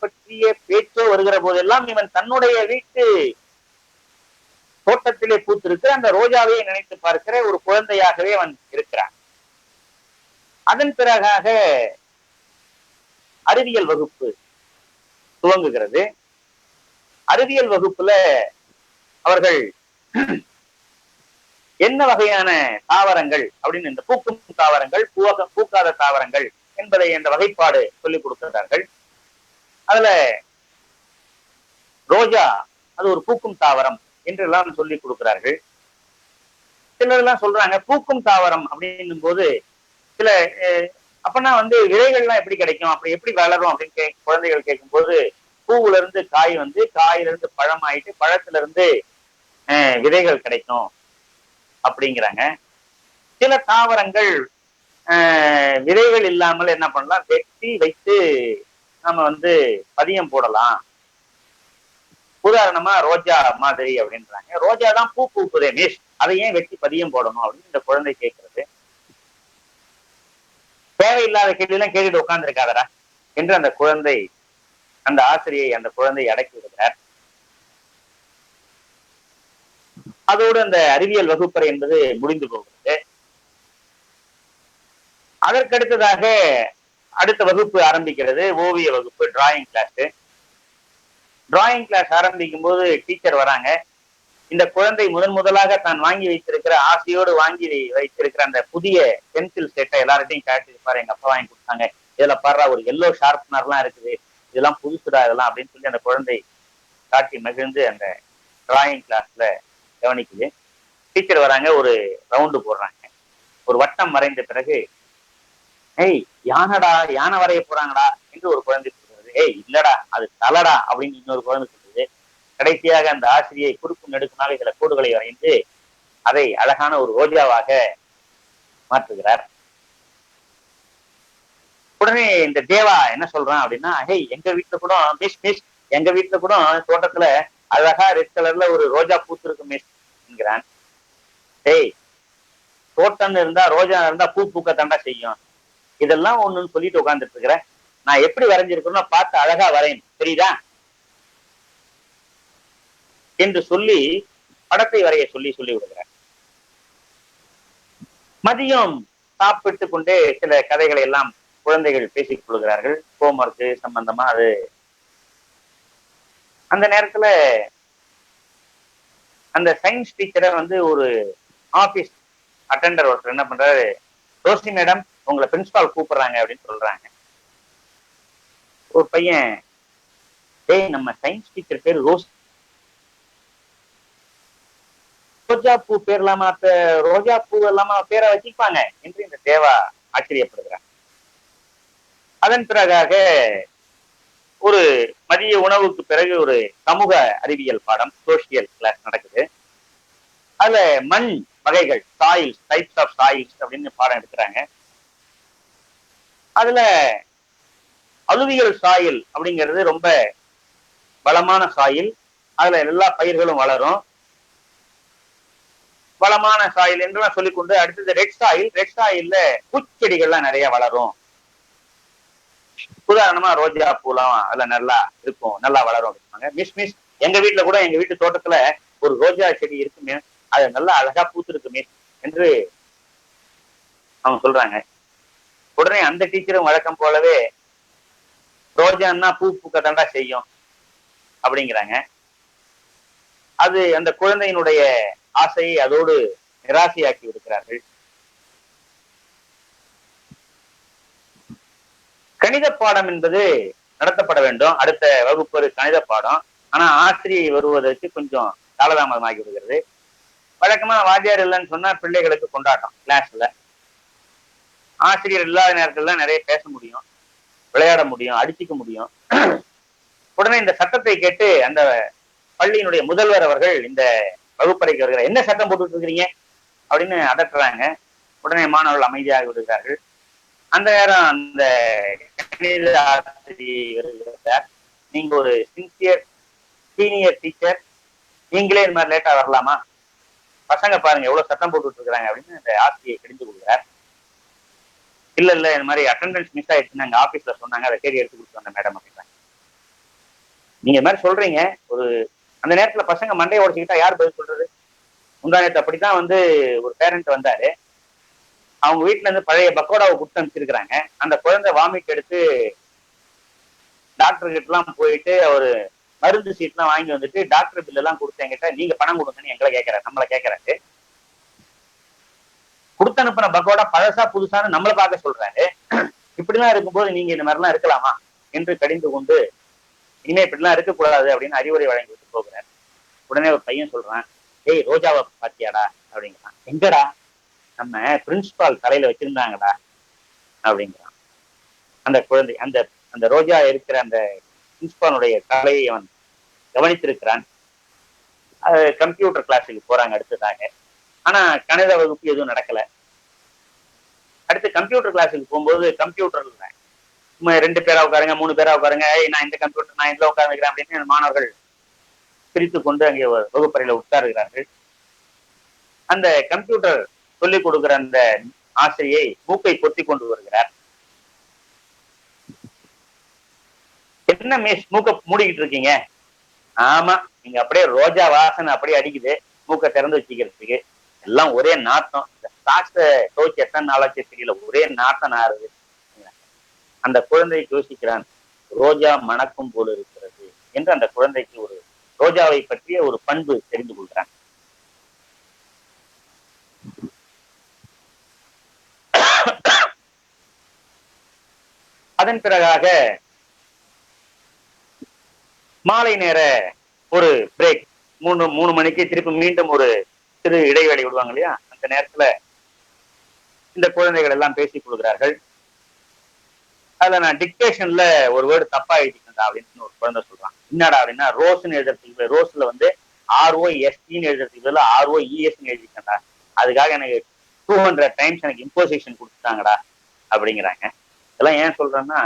பற்றிய பேச்சோ வருகிற போதெல்லாம் இவன் தன்னுடைய வீட்டு தோட்டத்திலே பூத்திருக்கிற அந்த ரோஜாவை நினைத்து பார்க்கிற ஒரு குழந்தையாகவே அவன் இருக்கிறான். அதன் பிறகாக அறிவியல் வகுப்பு துவங்குகிறது. அறிவியல் வகுப்புல அவர்கள் என்ன வகையான தாவரங்கள் அப்படின்னு, இந்த பூக்கும் தாவரங்கள், பூக்காத தாவரங்கள் என்பதை என்ற வகைப்பாடு சொல்லிக் கொடுக்கிறார்கள். அதுல ரோஜா அது ஒரு பூக்கும் தாவரம் என்று எல்லாம் சொல்லிக் கொடுக்கிறார்கள். சிலர் எல்லாம் சொல்றாங்க பூக்கும் தாவரம் அப்படின்னும் போது சில அப்பனா வந்து விதைகள்லாம் எப்படி கிடைக்கும், அப்படி எப்படி வளரும் அப்படின்னு குழந்தைகள் கேட்கும் போது, பூவுல இருந்து காய் வந்து, காயில இருந்து பழம் ஆயிட்டு, பழத்துல இருந்து விதைகள் கிடைக்கும் அப்படிங்கிறாங்க. சில தாவரங்கள் விதைகள் இல்லாமல் என்ன பண்ணலாம், வெட்டி வைத்து நம்ம வந்து பதியம் போடலாம். உதாரணமா ரோஜா மாதிரி அப்படின்றாங்க. ரோஜா தான் பூ பூக்குதே மிஸ், அதை ஏன் வெட்டி பதியம் போடணும் அப்படின்னு இந்த குழந்தை கேட்கிறது. தேவையில்லாத கேள்வி எல்லாம் கேட்டுட்டு உட்கார்ந்துருக்காதரா என்று அந்த குழந்தை, அந்த ஆசிரியை அந்த குழந்தை அடக்கி விடுகிறார். அதோடு அந்த அறிவியல் வகுப்பறை என்பது முடிந்து போகிறது. அதற்கடுத்ததாக அடுத்த வகுப்பு ஆரம்பிக்கிறது, ஓவிய வகுப்பு, டிராயிங் கிளாஸ். டிராயிங் கிளாஸ் ஆரம்பிக்கும் போது டீச்சர் வராங்க. இந்த குழந்தை முதலாக தான் வாங்கி வைத்திருக்கிற, ஆசையோடு வாங்கி வைத்திருக்கிற அந்த புதிய பென்சில் செட்டை எல்லார்ட்டையும் காட்டி இருப்பாரு, எங்க அப்பா வாங்கி கொடுத்தாங்க, இதுல பாரு ஒரு எல்லோ ஷார்ப்னர்லாம் இருக்குது, இதெல்லாம் புதுசுடா இதெல்லாம் அப்படின்னு சொல்லி அந்த குழந்தை காட்டி மகிழ்ந்து அந்த டிராயிங் கிளாஸ்ல கவனிக்குது. டீச்சர் வராங்க, ஒரு ரவுண்டு போடுறாங்க. ஒரு வட்டம் வரைந்த பிறகு, ஏய் யானடா, யானை வரைய போறாங்கடா என்று ஒரு குழந்தை சொல்றது. ஏய் இல்லடா அது தலடா அப்படின்னு இன்னொரு குழந்தை சொல்றது. கடைசியாக அந்த ஆசிரியை குறுக்கும் நெடுக்குமாக சில கோடுகளை வரைந்து அதை அழகான ஒரு ரோஜாவாக மாற்றுகிறார். உடனே இந்த தேவா என்ன சொல்றான் அப்படின்னா, ஹேய் எங்க வீட்டுல கூட மிஸ் எங்க வீட்டுல கூட தோட்டத்துல அழகா ரெட் கலர்ல ஒரு ரோஜா பூத்து இருக்கு மிஸ் என்கிறான். ஏய் தோட்டம்னு இருந்தா ரோஜா இருந்தா பூ பூக்க தாண்டா செய்யும், இதெல்லாம் ஒண்ணுன்னு சொல்லிட்டு உட்கார்ந்துட்டு இருக்கிறேன். நான் எப்படி வரைஞ்சிருக்கேன்னா பார்த்து அழகா வரையணும், தெரியுதா என்று சொல்லி படத்தை வரைய சொல்லி விடுகிறார். மதியம் சாப்பிட்டு கொண்டே சில கதைகளை எல்லாம் குழந்தைகள் பேசிக் கொள்கிறார்கள். ஹோம்ஒர்க் சம்பந்தமா. அது அந்த நேரத்துல அந்த சயின்ஸ் டீச்சரை வந்து ஒரு ஆபீஸ் அட்டெண்டர் ஒருத்தர் என்ன பண்றாரு, ரோஷினி மேடம் உங்களை பிரின்சிபால் கூப்பிடுறாங்க அப்படின்னு சொல்றாங்க. ஒரு பையன், டேய் நம்ம சயின்ஸ் டீச்சர் பேர் ரோஜா பூ பேர் இல்லாம ரோஜா பூ இல்லாம பேரை வச்சிருப்பாங்க என்று இந்த தேவா ஆச்சரியப்படுகிறார். அதன் பிறகாக ஒரு மதிய உணவுக்கு பிறகு ஒரு சமூக அறிவியல் பாடம், சோசியல் கிளாஸ் நடக்குது. அதுல மண் வகைகள், சாயில்ஸ், டைப்ஸ் ஆஃப் சாயில்ஸ் அப்படின்னு பாடம் எடுக்கிறாங்க. அதுல அலுவியல் சாயில் அப்படிங்கிறது ரொம்ப வளமான சாயில். அதுல எல்லா பயிர்களும் வளரும். வளமான சாயில் என்றெல்லாம் சொல்லிக்கொண்டு அடுத்தது ரெட் சாயில். ரெட் சாயில்ல பூச்செடிகள்லாம் நிறைய வளரும். உதாரணமா ரோஜா பூலாம் அதுல நல்லா இருக்கும், நல்லா வளரும் அப்படின்னாங்க. மிஸ் எங்க வீட்டுல கூட, எங்க வீட்டு தோட்டத்துல ஒரு ரோஜா செடி இருக்குமே, அது நல்லா அழகா பூத்து இருக்கு மிஸ் என்று அவங்க சொல்றாங்க. உடனே அந்த டீச்சரும் வழக்கம் போலவே ரோஜான்னா பூ பூக்க தாண்டா செய்யும் அப்படிங்கிறாங்க. அது அந்த குழந்தையினுடைய ஆசையை அதோடு நிராசையாக்கி விடுக்கிறார்கள். கணித பாடம் என்பது நடத்தப்பட வேண்டும். அடுத்த வகுப்பு ஒரு கணித பாடம். ஆனா ஆசிரியை வருவதற்கு கொஞ்சம் காலதாமதமாகி விடுகிறது. வழக்கமா வாத்தியார் இல்லைன்னு சொன்னா பிள்ளைகளுக்கு கொண்டாட்டம். கிளாஸ்ல ஆசிரியர் இல்லாத நேரத்துல நிறைய பேச முடியும், விளையாட முடியும், அடிச்சுக்க முடியும். உடனே இந்த சட்டத்தை கேட்டு அந்த பள்ளியினுடைய முதல்வர் அவர்கள் இந்த வகுப்பறைக்கு வருகிறார். என்ன சட்டம் போட்டுட்டு இருக்கிறீங்க அப்படின்னு அதட்டுறாங்க. உடனே மாணவர்கள் அமைதியாக விடுகிறார்கள். அந்த நேரம் அந்த கணித ஆசிரியர் வருகிறார். நீங்க ஒரு சின்சியர் சீனியர் டீச்சர், நீங்களே இந்த மாதிரி லேட்டா வரலாமா? பசங்க பாருங்க எவ்வளவு சட்டம் போட்டுட்டு இருக்கிறாங்க அப்படின்னு அந்த ஆசிரியை கடிந்து கொள்கிறார். இல்ல இந்த மாதிரி அட்டெண்டன்ஸ் மிஸ் ஆயிடுச்சுன்னு அங்க ஆபீஸ்ல சொன்னாங்க, அதை தேடி எடுத்து கொடுத்து வந்த மேடம் அப்படின்றாங்க. நீங்க இந்த மாதிரி சொல்றீங்க, ஒரு அந்த நேரத்துல பசங்க மண்டையை உடைச்சுக்கிட்டா யார் பதில் சொல்றது? முந்தானத்து அப்படித்தான் வந்து ஒரு பேரண்ட் வந்தாரு. அவங்க வீட்டுல இருந்து பழைய பக்கோடாவை கொடுத்து அனுப்பிச்சிருக்கிறாங்க. அந்த குழந்தை வாமிட் எடுத்து டாக்டர் கிட்ட எல்லாம் போயிட்டு அவரு மருந்து சீட் எல்லாம் வாங்கி வந்துட்டு டாக்டர் பில் எல்லாம் கொடுத்து என்கிட்ட நீங்க பணம் கொடுங்கன்னு எங்களை கேட்கறாரு, நம்மளை கேட்கறாரு. கொடுத்து அனுப்பின பக்கோடா பழசா புதுசான்னு நம்மளை பார்க்க சொல்றாரு. இப்படிலாம் இருக்கும்போது நீங்க இந்த மாதிரிலாம் இருக்கலாமா என்று கடிந்து கொண்டு இனிமே இப்படிலாம் இருக்கக்கூடாது அப்படின்னு அறிவுரை வழங்கி விட்டு போகிறார். உடனே ஒரு பையன் சொல்றான், ஏய் ரோஜாவை பாத்தியாடா அப்படிங்கிறான். எங்கடா? நம்ம பிரின்சிபால் தலையில வச்சிருந்தாங்கடா அப்படிங்கிறான். அந்த குழந்தை அந்த அந்த ரோஜா இருக்கிற அந்த பிரின்சிபாலுடைய தலையை அவன் கவனித்திருக்கிறான். கம்ப்யூட்டர் கிளாஸுக்கு போறாங்க அடுத்ததாக. ஆனா கணித வகுப்பு எதுவும் நடக்கல. அடுத்து கம்ப்யூட்டர் கிளாஸுக்கு போகும்போது கம்ப்யூட்டர்ல 2 பேரா உட்காருங்க, 3 பேரா உட்காருங்க, நான் இந்த கம்ப்யூட்டர் நான் இதுல உட்கார்ந்துக்கிறேன் அப்படின்னு மாணவர்கள் பிரித்து கொண்டு அங்கே வகுப்பறையில உட்காருகிறார்கள். அந்த கம்ப்யூட்டர் சொல்லிக் கொடுக்கிற அந்த ஆசிரியை மூக்கை பொத்தி கொண்டு வருகிறார். என்ன மிஸ் மூக்க மூடிக்கிட்டு இருக்கீங்க? ஆமா, நீங்க அப்படியே ரோஜா வாசனை அப்படியே அடிக்குது, மூக்க திறந்து வச்சுக்கிறதுக்கு. எல்லாம் ஒரே நாட்டம். இந்த சாக்ஸ துவைச்சு எத்தனை நாளாச்சு தெரியல, ஒரே நாட்டம் நாறுது. அந்த குழந்தை யோசிக்கிறான், ரோஜா மணக்கும் போல இருக்கிறது என்று அந்த குழந்தைக்கு ஒரு ரோஜாவை பற்றிய ஒரு பண்பு தெரிந்து கொள்கிறான். அதன் பிறகாக மாலை நேர ஒரு பிரேக், 3 மணிக்கு திருப்பி மீண்டும் ஒரு சிறு இடைவேளை விடுவாங்க இல்லையா, அந்த நேரத்துல இந்த குழந்தைகள் எல்லாம் பேசிக் கொள்கிறார்கள். அதுல நான் டிக்டேஷன்ல ஒரு வேர்டு தப்பா எழுதிட்டேன்டா அப்படின்னு ஒரு குழந்தை சொல்றான். என்னடா அப்படின்னா, ரோஸ்ன்னு எழுதுறதுக்கு ரோஸ்ல வந்து ROSTன்னு எழுதுறதுக்கு ROESன்னு எழுதிட்டேன்டா, அதுக்காக எனக்கு 200 டைம்ஸ் எனக்கு இம்போசிஷன் கொடுத்துட்டாங்கடா அப்படிங்கிறாங்க. இதெல்லாம் ஏன் சொல்றேன்னா,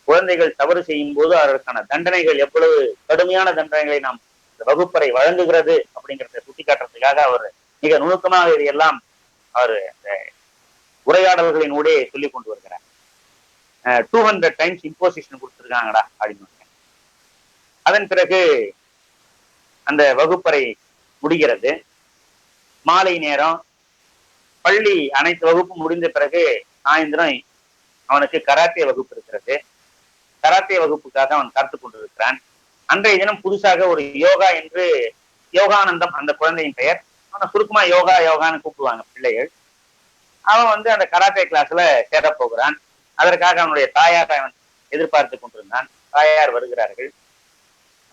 குழந்தைகள் தவறு செய்யும் போது அதற்கான தண்டனைகள் எவ்வளவு கடுமையான தண்டனைகளை நாம் இந்த வகுப்பறை வழங்குகிறது அப்படிங்கிறத சுட்டி காட்டுறதுக்காக அவர் மிக நுணுக்கமாக இதையெல்லாம் அவர் இந்த உரையாடல்களின் ஊடே சொல்லி கொண்டு வருகிறார். 200 டைம்ஸ் இம்போசிஷன் கொடுத்துருக்காங்கடா அப்படின்னு. அதன் பிறகு அந்த வகுப்பறை முடிகிறது. மாலை நேரம் பள்ளி அனைத்து வகுப்பும் முடிந்த பிறகு சாயந்தரம் அவனுக்கு கராத்தே வகுப்பு இருக்கிறது. கராத்தே வகுப்புக்காக அவன் கற்றுக் கொண்டிருக்கிறான். அன்றைய தினம் புதுசாக ஒரு யோகா என்று யோகானந்தம் அந்த குழந்தையின் பெயர். அவனை சுருக்கமா யோகா யோகான்னு கூப்பிடுவாங்க பிள்ளைகள். அவன் வந்து அந்த கராத்தே கிளாஸ்ல சேர போகிறான். அதற்காக அவனுடைய தாயார் அவன் எதிர்பார்த்து கொண்டிருந்தான். தாயார் வருகிறார்கள்.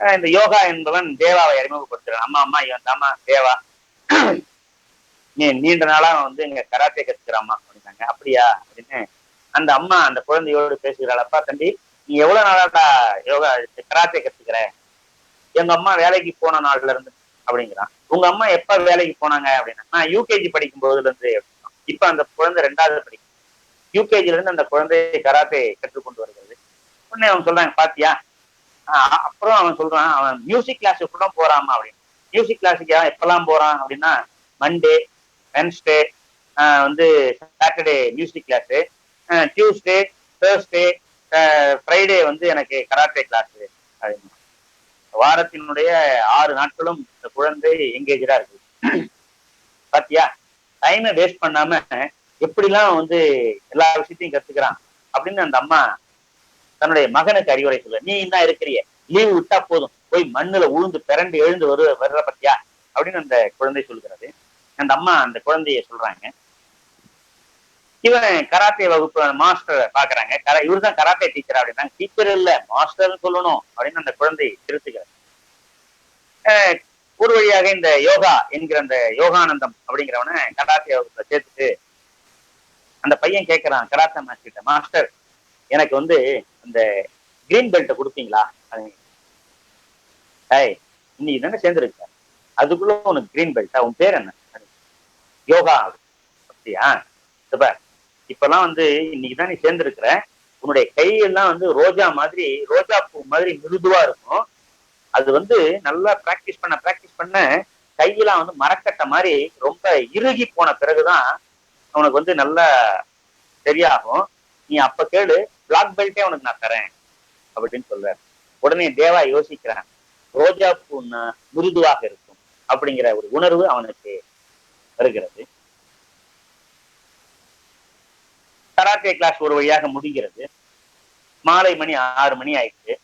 இந்த யோகா என்பவன் தேவாவை அறிமுகப்படுத்துறான். அம்மா அம்மா இவன் தாமா தேவா, நீ நீண்ட நாளா வந்து இங்க கராத்தே கத்துக்கிறாம்மா அப்படின்னாங்க. அப்படியா அப்படின்னு அந்த அம்மா அந்த குழந்தையோடு பேசுகிறாள். அப்பா தம்பி, நீ எவ்வளவு நாளாடா யோகா கராத்தே கத்துக்கிற? எங்க அம்மா வேலைக்கு போன நாள்ல இருந்து அப்படிங்கிறான். உங்க அம்மா எப்ப வேலைக்கு போனாங்க அப்படின்னா, நான் யூகேஜி படிக்கும் போதுல இருந்து. இப்ப அந்த குழந்தை 2வது படிக்கும். யூகேஜில இருந்து அந்த குழந்தை கராத்தே கற்றுக்கொண்டு வருகிறது. உடனே அவன் சொல்றாங்க, பாத்தியா? அப்புறம் அவன் சொல்றான், அவன் மியூசிக் கிளாஸுக்கு கூட போறாமா அப்படின்னு. மியூசிக் கிளாஸுக்கு எப்பெல்லாம் போறான் அப்படின்னா, மண்டே, வென்ஸ்டே, வந்து Saturday music class, Tuesday, Thursday, Friday வந்து எனக்கு கராத்தே கிளாஸ் அப்படின்னு. வாரத்தினுடைய 6 நாட்களும் இந்த குழந்தை எங்கேஜா இருக்கு. பாத்தியா, டைமை வேஸ்ட் பண்ணாம எப்படிலாம் வந்து எல்லா விஷயத்தையும் கத்துக்கிறான் அப்படின்னு அந்த அம்மா தன்னுடைய மகனுக்கு அறிவுரை சொல்ல. நீ என்ன இருக்கிறிய, லீவு விட்டா போதும், போய் மண்ணுல உழுந்து பிறண்டு எழுந்து வர்ற பத்தியா அப்படின்னு அந்த குழந்தை சொல்கிறது. அந்த அம்மா அந்த குழந்தைய சொல்றாங்க, இவன் கராத்தே வகுப்பு மாஸ்டர் பாக்குறாங்க. இவரு தான் கராத்தே டீச்சர் அப்படின்னா. டீச்சர் இல்ல, மாஸ்டர்னு சொல்லணும் அப்படின்னு அந்த குழந்தை திருத்துக்கிறார். ஒரு வழியாக இந்த யோகா என்கிற அந்த யோகானந்தம் அப்படிங்கிறவனை கராத்தே வகுப்புல சேர்த்துட்டு அந்த பையன் கேட்கிறான் கராத்தே மாஸ்டர், மாஸ்டர் எனக்கு வந்து இந்த கிரீன் பெல்ட்டை கொடுப்பீங்களா? இன்னைக்கு தானே சேர்ந்துருக்க, அதுக்குள்ள உனக்கு கிரீன் பெல்ட்டா? உன் பேர் என்ன? யோகா. அப்படியா? இப்பெல்லாம் வந்து இன்னைக்குதான் நீ சேர்ந்திருக்கிற, உன்னுடைய கையெல்லாம் வந்து ரோஜா பூ மாதிரி மிருதுவா இருக்கும். அது வந்து நல்லா பிராக்டிஸ் பண்ண கையெல்லாம் வந்து மரக்கட்டை மாதிரி ரொம்ப இறுகி போன பிறகுதான் உனக்கு வந்து நல்லா சரியாகும். நீ அப்ப கேளு, பிளாக் பெல்ட்டே உனக்கு நான் தரேன் அப்படின்னு சொல்றாரு. உடனே தேவா யோசிக்கிறான், ரோஜா பூன்னா மிருதுவாக இருக்கும் அப்படிங்கிற ஒரு உணர்வு அவனுக்கு வருகிறது. கராத்தே கிளாஸ் ஒரு வழியாக முடிகிறது. மாலை மணி 6 மணி ஆயிடுச்சு.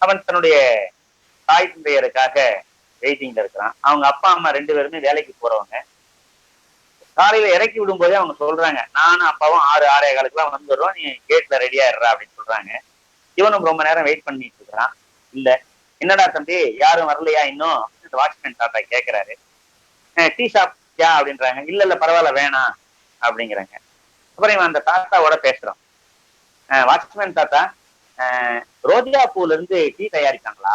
அவன் தன்னுடைய தாய் தந்தையருக்காக வெயிட்டிங்ல இருக்கிறான். அவங்க அப்பா அம்மா 2 பேருமே வேலைக்கு போறவங்க. காலையில இறக்கி விடும் போதே அவங்க சொல்றாங்க, நானும் அப்பாவும் 6, 6:15 வந்துடுறோம், நீ கேட்ல ரெடியா இருறா அப்படின்னு சொல்றாங்க. இவனும் ரொம்ப நேரம் வெயிட் பண்ணிட்டு இருக்கிறான். இல்ல, என்னடா தம்பி யாரும் வரலையா இன்னும்? வாட்ச்மேன் தாத்தா கேட்கிறாரு. டீ சாப்பிட்டியா அப்படின்றாங்க. இல்ல பரவாயில்ல வேணாம் அப்படிங்கிறாங்க. அப்புறம் இவன் அந்த தாத்தாவோட பேசுறான். வாட்ச்மேன் தாத்தா, ரோஜா பூல இருந்து டீ தயாரிக்காங்களா?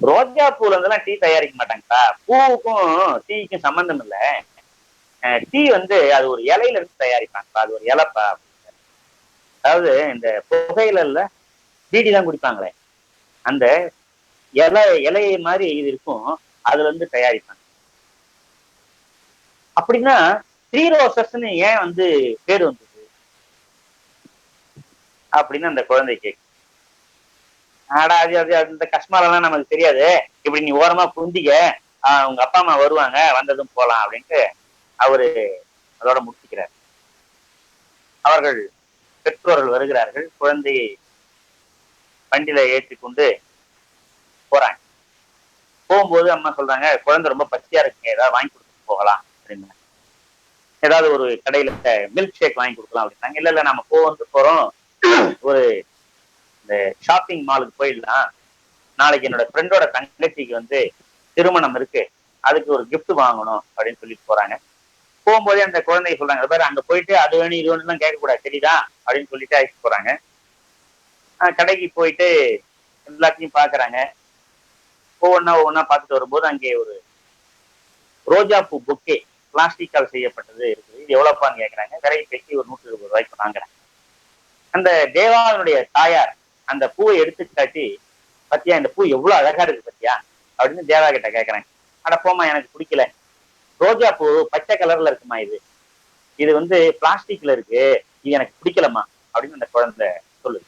ரோஜா பூல இருந்து எல்லாம் டீ தயாரிக்க மாட்டாங்கப்பா, பூவுக்கும் டீக்கும் சம்பந்தம் இல்ல. டீ வந்து அது ஒரு இலையில இருந்து தயாரிப்பாங்கப்பா, அது ஒரு இலைப்பா. அதாவது இந்த புகையில பீடி தான் குடிப்பாங்களே, அந்த இலையை மாதிரி இது இருக்கும், அதுல இருந்து தயாரிப்பாங்க. அப்படின்னா த்ரீ ரோசஸ்ன்னு ஏன் வந்து பேர் வந்தது அப்படின்னு அந்த குழந்தை கேட்கு. ஆடா அது அந்த கஷ்மாலெல்லாம் நமக்கு தெரியாது, இப்படி நீ ஓரமா புந்திக்க, உங்க அப்பா அம்மா வருவாங்க, வந்ததும் போலாம் அப்படின்ட்டு அவரு அதோட முடிச்சுக்கிறார். அவர்கள் பெற்றோர்கள் வருகிறார்கள். குழந்தையை வண்டியில ஏற்றி கொண்டு போறாங்க. போகும்போது அம்மா சொல்றாங்க, குழந்தை ரொம்ப பசியா இருக்குங்க, ஏதாவது வாங்கி கொடுத்துட்டு போகலாம் அப்படின்னு. ஏதாவது ஒரு கடையில மில்க் ஷேக் வாங்கி கொடுக்கலாம் அப்படின்னாங்க. இல்ல நம்ம போறோம், ஒரு இந்த ஷாப்பிங் மாலுக்கு போயிடலாம், நாளைக்கு என்னோட ஃப்ரெண்டோட தங்கச்சிக்கு வந்து திருமணம் இருக்கு, அதுக்கு ஒரு கிஃப்ட் வாங்கணும் அப்படின்னு சொல்லிட்டு போறாங்க. போகும்போதே அந்த குழந்தைய சொல்றாங்க, பாரு அங்க போயிட்டு அது வேணும் இது வேணும்லாம் கேட்கக்கூடாது தெரியுதா அப்படின்னு சொல்லிட்டு அழைச்சிட்டு போறாங்க. கடைக்கு போயிட்டு எல்லாத்தையும் பாக்குறாங்க. ஒவ்வொன்னா பார்த்துட்டு வரும்போது அங்கே ஒரு ரோஜா பூ பொக்கே பிளாஸ்டிக்கால் செய்யப்பட்டது இருக்குது. இது எவ்வளவுப்பான்னு கேட்கறாங்க. விலை பேசி ஒரு 120 ரூபாய்க்கு வாங்குறாங்க. அந்த தேவாவினுடைய தாயார் அந்த பூவை எடுத்து காட்டி, பத்தியா இந்த பூ எவ்வளவு அழகா இருக்கு பத்தியா அப்படின்னு தேவா கிட்ட கேட்கறாங்க. அட போமா, எனக்கு பிடிக்கல, ரோஜா பூ பச்சை கலர்ல இருக்குமா, இது வந்து பிளாஸ்டிக்ல இருக்கு, இது எனக்கு பிடிக்கலமா அப்படின்னு அந்த குழந்தை சொல்லுது.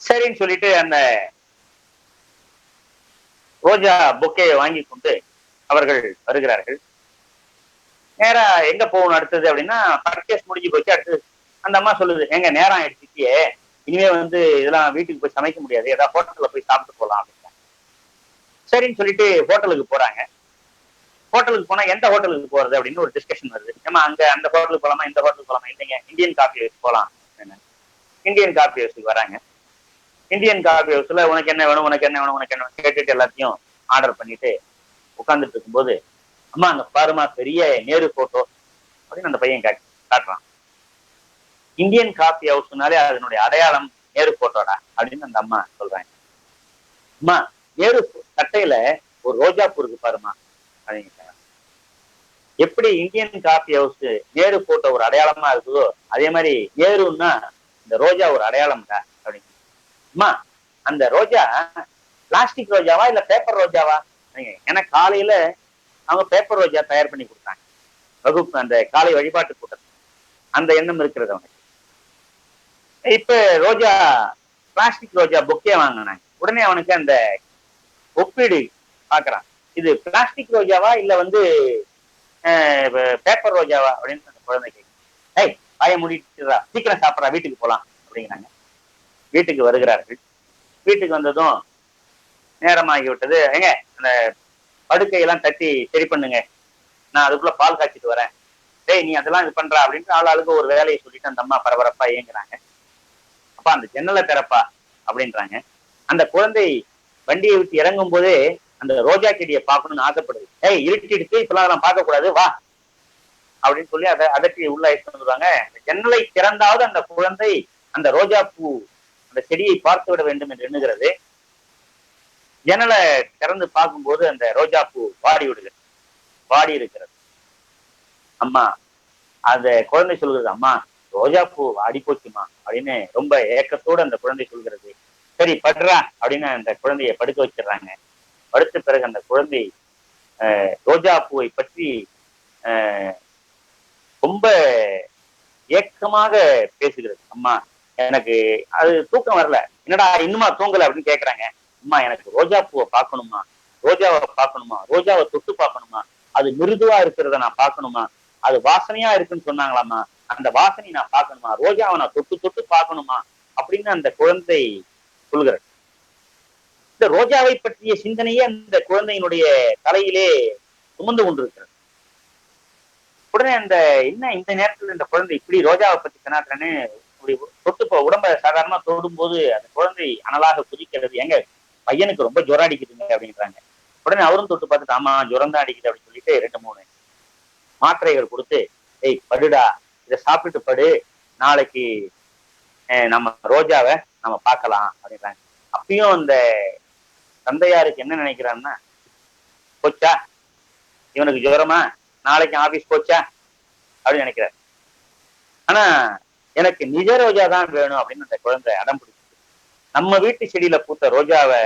சரின்னு சொல்லிட்டு அந்த ரோஜா பொக்கையை வாங்கி கொண்டு அவர்கள் வருகிறார்கள். நேரா எங்க போகணும் அடுத்தது அப்படின்னா, பர்ச்சேஸ் முடிஞ்சு போச்சு. அடுத்தது அந்த அம்மா சொல்லுது, எங்க நேரம் ஆயிடுச்சு, இனிமே வந்து இதெல்லாம் வீட்டுக்கு போய் சமைக்க முடியாது, ஏதாவது ஹோட்டல்ல போய் சாப்பிட்டு போகலாம் அப்படின்னா. சரின்னு சொல்லிட்டு ஹோட்டலுக்கு போறாங்க. ஹோட்டலுக்கு போனா எந்த ஹோட்டலுக்கு போறது அப்படின்னு ஒரு டிஸ்கஷன் வருது. ஏமா அங்க அந்த ஹோட்டலுக்கு போலாமா, இந்த ஹோட்டலுக்கு போலாமா, இல்லைங்க இந்தியன் காஃபி ஹவுஸ் போலாம். இந்தியன் காஃபி ஹவுஸுக்கு வராங்க. இந்தியன் காஃபி ஹவுஸ்ல உனக்கு என்ன வேணும், உனக்கு என்ன வேணும், உனக்கு என்ன வேணும் கேட்டுட்டு எல்லாத்தையும் ஆர்டர் பண்ணிட்டு உட்கார்ந்துட்டு இருக்கும்போது, அம்மா அங்க பாருமா பெரிய நேரு போட்டோ அப்படின்னு அந்த பையன் காட்டுறான். இந்தியன் காஃபி ஹவுஸ்னாலே அதனுடைய அடையாளம் நேரு போட்டோடா அப்படின்னு அந்த அம்மா சொல்றாங்க. அம்மா நேரு சட்டையில ஒரு ரோஜா பூ இருக்கு பாருமா அப்படின்னு. எப்படி Indian coffee house Nehru photo ஒரு அடையாளமா இருக்குதோ அதே மாதிரி நேருன்னா இந்த ரோஜா ஒரு அடையாளம்டா அப்படின்னு. அம்மா அந்த ரோஜா பிளாஸ்டிக் ரோஜாவா இல்ல பேப்பர் ரோஜாவா? ஏன்னா காலையில அவங்க பேப்பர் ரோஜா தயார் பண்ணி கொடுத்தாங்க வகுப்பு, அந்த காலை வழிபாட்டு கூட்டத்தில் அந்த எண்ணம் இருக்கிறது அவனுக்கு. இப்ப ரோஜா பிளாஸ்டிக் ரோஜா பொக்கே வாங்கினாங்க. உடனே அவனுக்கு அந்த ஒப்பீடு பாக்குறான், இது பிளாஸ்டிக் ரோஜாவா இல்ல வந்து பேப்பர் ரோஜாவா அப்படின்னு அந்த குழந்தை கேட்கும். ஏய் வாய மூடிட்டுறா, சீக்கிரம் சாப்பிட்றா, வீட்டுக்கு போலாம் அப்படிங்கிறாங்க. வீட்டுக்கு வருகிறார்கள். வீட்டுக்கு வந்ததும் நேரமாகி விட்டது. ஏங்க அந்த படுக்கையெல்லாம் தட்டி சரி பண்ணுங்க, நான் அதுக்குள்ள பால் காய்ச்சிட்டு வரேன். டேய் நீ அதெல்லாம் இது பண்றா அப்படின்ட்டு ஆளாளுக்கு ஒரு வேலையை சொல்லிட்டு அந்த அம்மா பரபரப்பா இயங்குறாங்க. அப்பா அந்த ஜன்னலை திறப்பா அப்படின்றாங்க. அந்த குழந்தை வண்டியை விட்டு இறங்கும் போதே அந்த ரோஜா செடியை பார்க்கணும்னு ஆசைப்படுது. ஏய் இருட்டிடுச்சு, இப்பெல்லாம் அதெல்லாம் பார்க்க கூடாது, வா அப்படின்னு சொல்லி அதை அதட்டி உள்ள எடுத்து வந்துடுவாங்க. ஜன்னலை திறந்தாவது அந்த குழந்தை அந்த ரோஜா பூ அந்த செடியை பார்த்து விட வேண்டும் என்று எண்ணுகிறது. ஜன்னலை திறந்து பார்க்கும்போது அந்த ரோஜா பூ வாடி இருக்கிறது. அம்மா அந்த குழந்தை சொல்கிறது, அம்மா ரோஜா பூ வாடி போச்சுமா அப்படின்னு ரொம்ப ஏக்கத்தோடு அந்த குழந்தை சொல்கிறது. சரி படுறா அப்படின்னு அந்த குழந்தைய படுக்க வச்சிடுறாங்க. படுத்த பிறகு அந்த குழந்தை ரோஜா பூவை பற்றி ரொம்ப ஏக்கமாக பேசுகிறது. அம்மா எனக்கு அது தூக்கம் வரல, என்னடா இன்னுமா தூங்கல அப்படின்னு கேக்குறாங்க. அம்மா எனக்கு ரோஜா பூவை பார்க்கணுமா, ரோஜாவை பார்க்கணுமா, ரோஜாவை தொட்டு பார்க்கணுமா, அது மிருதுவா இருக்கிறத நான் பார்க்கணுமா, அது வாசனையா இருக்குன்னு சொன்னாங்களாமா, அந்த வாசனை நான் பார்க்கணுமா, ரோஜாவை நான் தொட்டு தொட்டு பார்க்கணுமா அப்படின்னு அந்த குழந்தை சொல்கிறது. இந்த ரோஜாவை பற்றிய சிந்தனையே அந்த குழந்தையினுடைய தலையிலே சுமந்து கொண்டிருக்கிறது. உடனே அந்த என்ன இந்த நேரத்துல இந்த குழந்தை இப்படி ரோஜாவை பத்தி சொன்னான்னு தொட்டு உடம்ப சாதாரணமா தொடும் போது அந்த குழந்தை அனலாக குதிக்கிறது. எங்க பையனுக்கு ரொம்ப ஜுரம் அடிக்குதுங்க அப்படின்றாங்க. உடனே அவரும் தொட்டு பார்த்துட்டு ஆமா ஜுரம் தான் அடிக்குது அப்படின்னு சொல்லிட்டு 2-3 மாத்திரைகள் கொடுத்து, ஏய் படுடா, இதை சாப்பிட்டு படு, நாளைக்கு நம்ம ரோஜாவை நம்ம பார்க்கலாம் அப்படின்றாங்க. அப்பயும் அந்த தந்தையாருக்கு என்ன நினைக்கிறான்னா, போச்சா இவனுக்கு ஜுரமா, நாளைக்கு ஆபீஸ் போச்சா அப்படின்னு நினைக்கிறார். ஆனா எனக்கு நிஜ ரோஜா தான் வேணும் அப்படின்னு அந்த குழந்தை அடம் பிடிச்சு, நம்ம வீட்டு செடியில பூத்த ரோஜாவை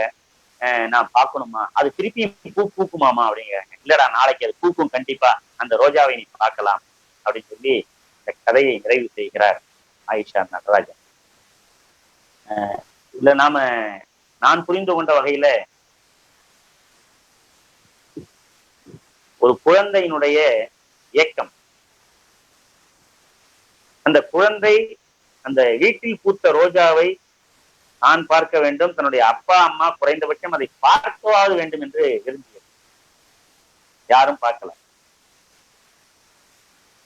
நான் பார்க்கணுமா, அது திருப்பி பூக்குமாமா அப்படிங்கிறாங்க. இல்லடா நாளைக்கு அது பூக்கும் கண்டிப்பா, அந்த ரோஜாவை நீ பார்க்கலாம் அப்படின்னு சொல்லி இந்த கதையை நிறைவு செய்கிறார் ஆயிஷா நடராஜன். இல்ல நான் புரிந்து கொண்ட வகையில ஒரு குழந்தையினுடைய ஏக்கம், அந்த குழந்தை அந்த வீட்டில் பூத்த ரோஜாவை நான் பார்க்க வேண்டும், தன்னுடைய அப்பா அம்மா குறைந்தபட்சம் அதை பார்க்கவாது வேண்டும் என்று விரும்பியது. யாரும் பார்க்கல.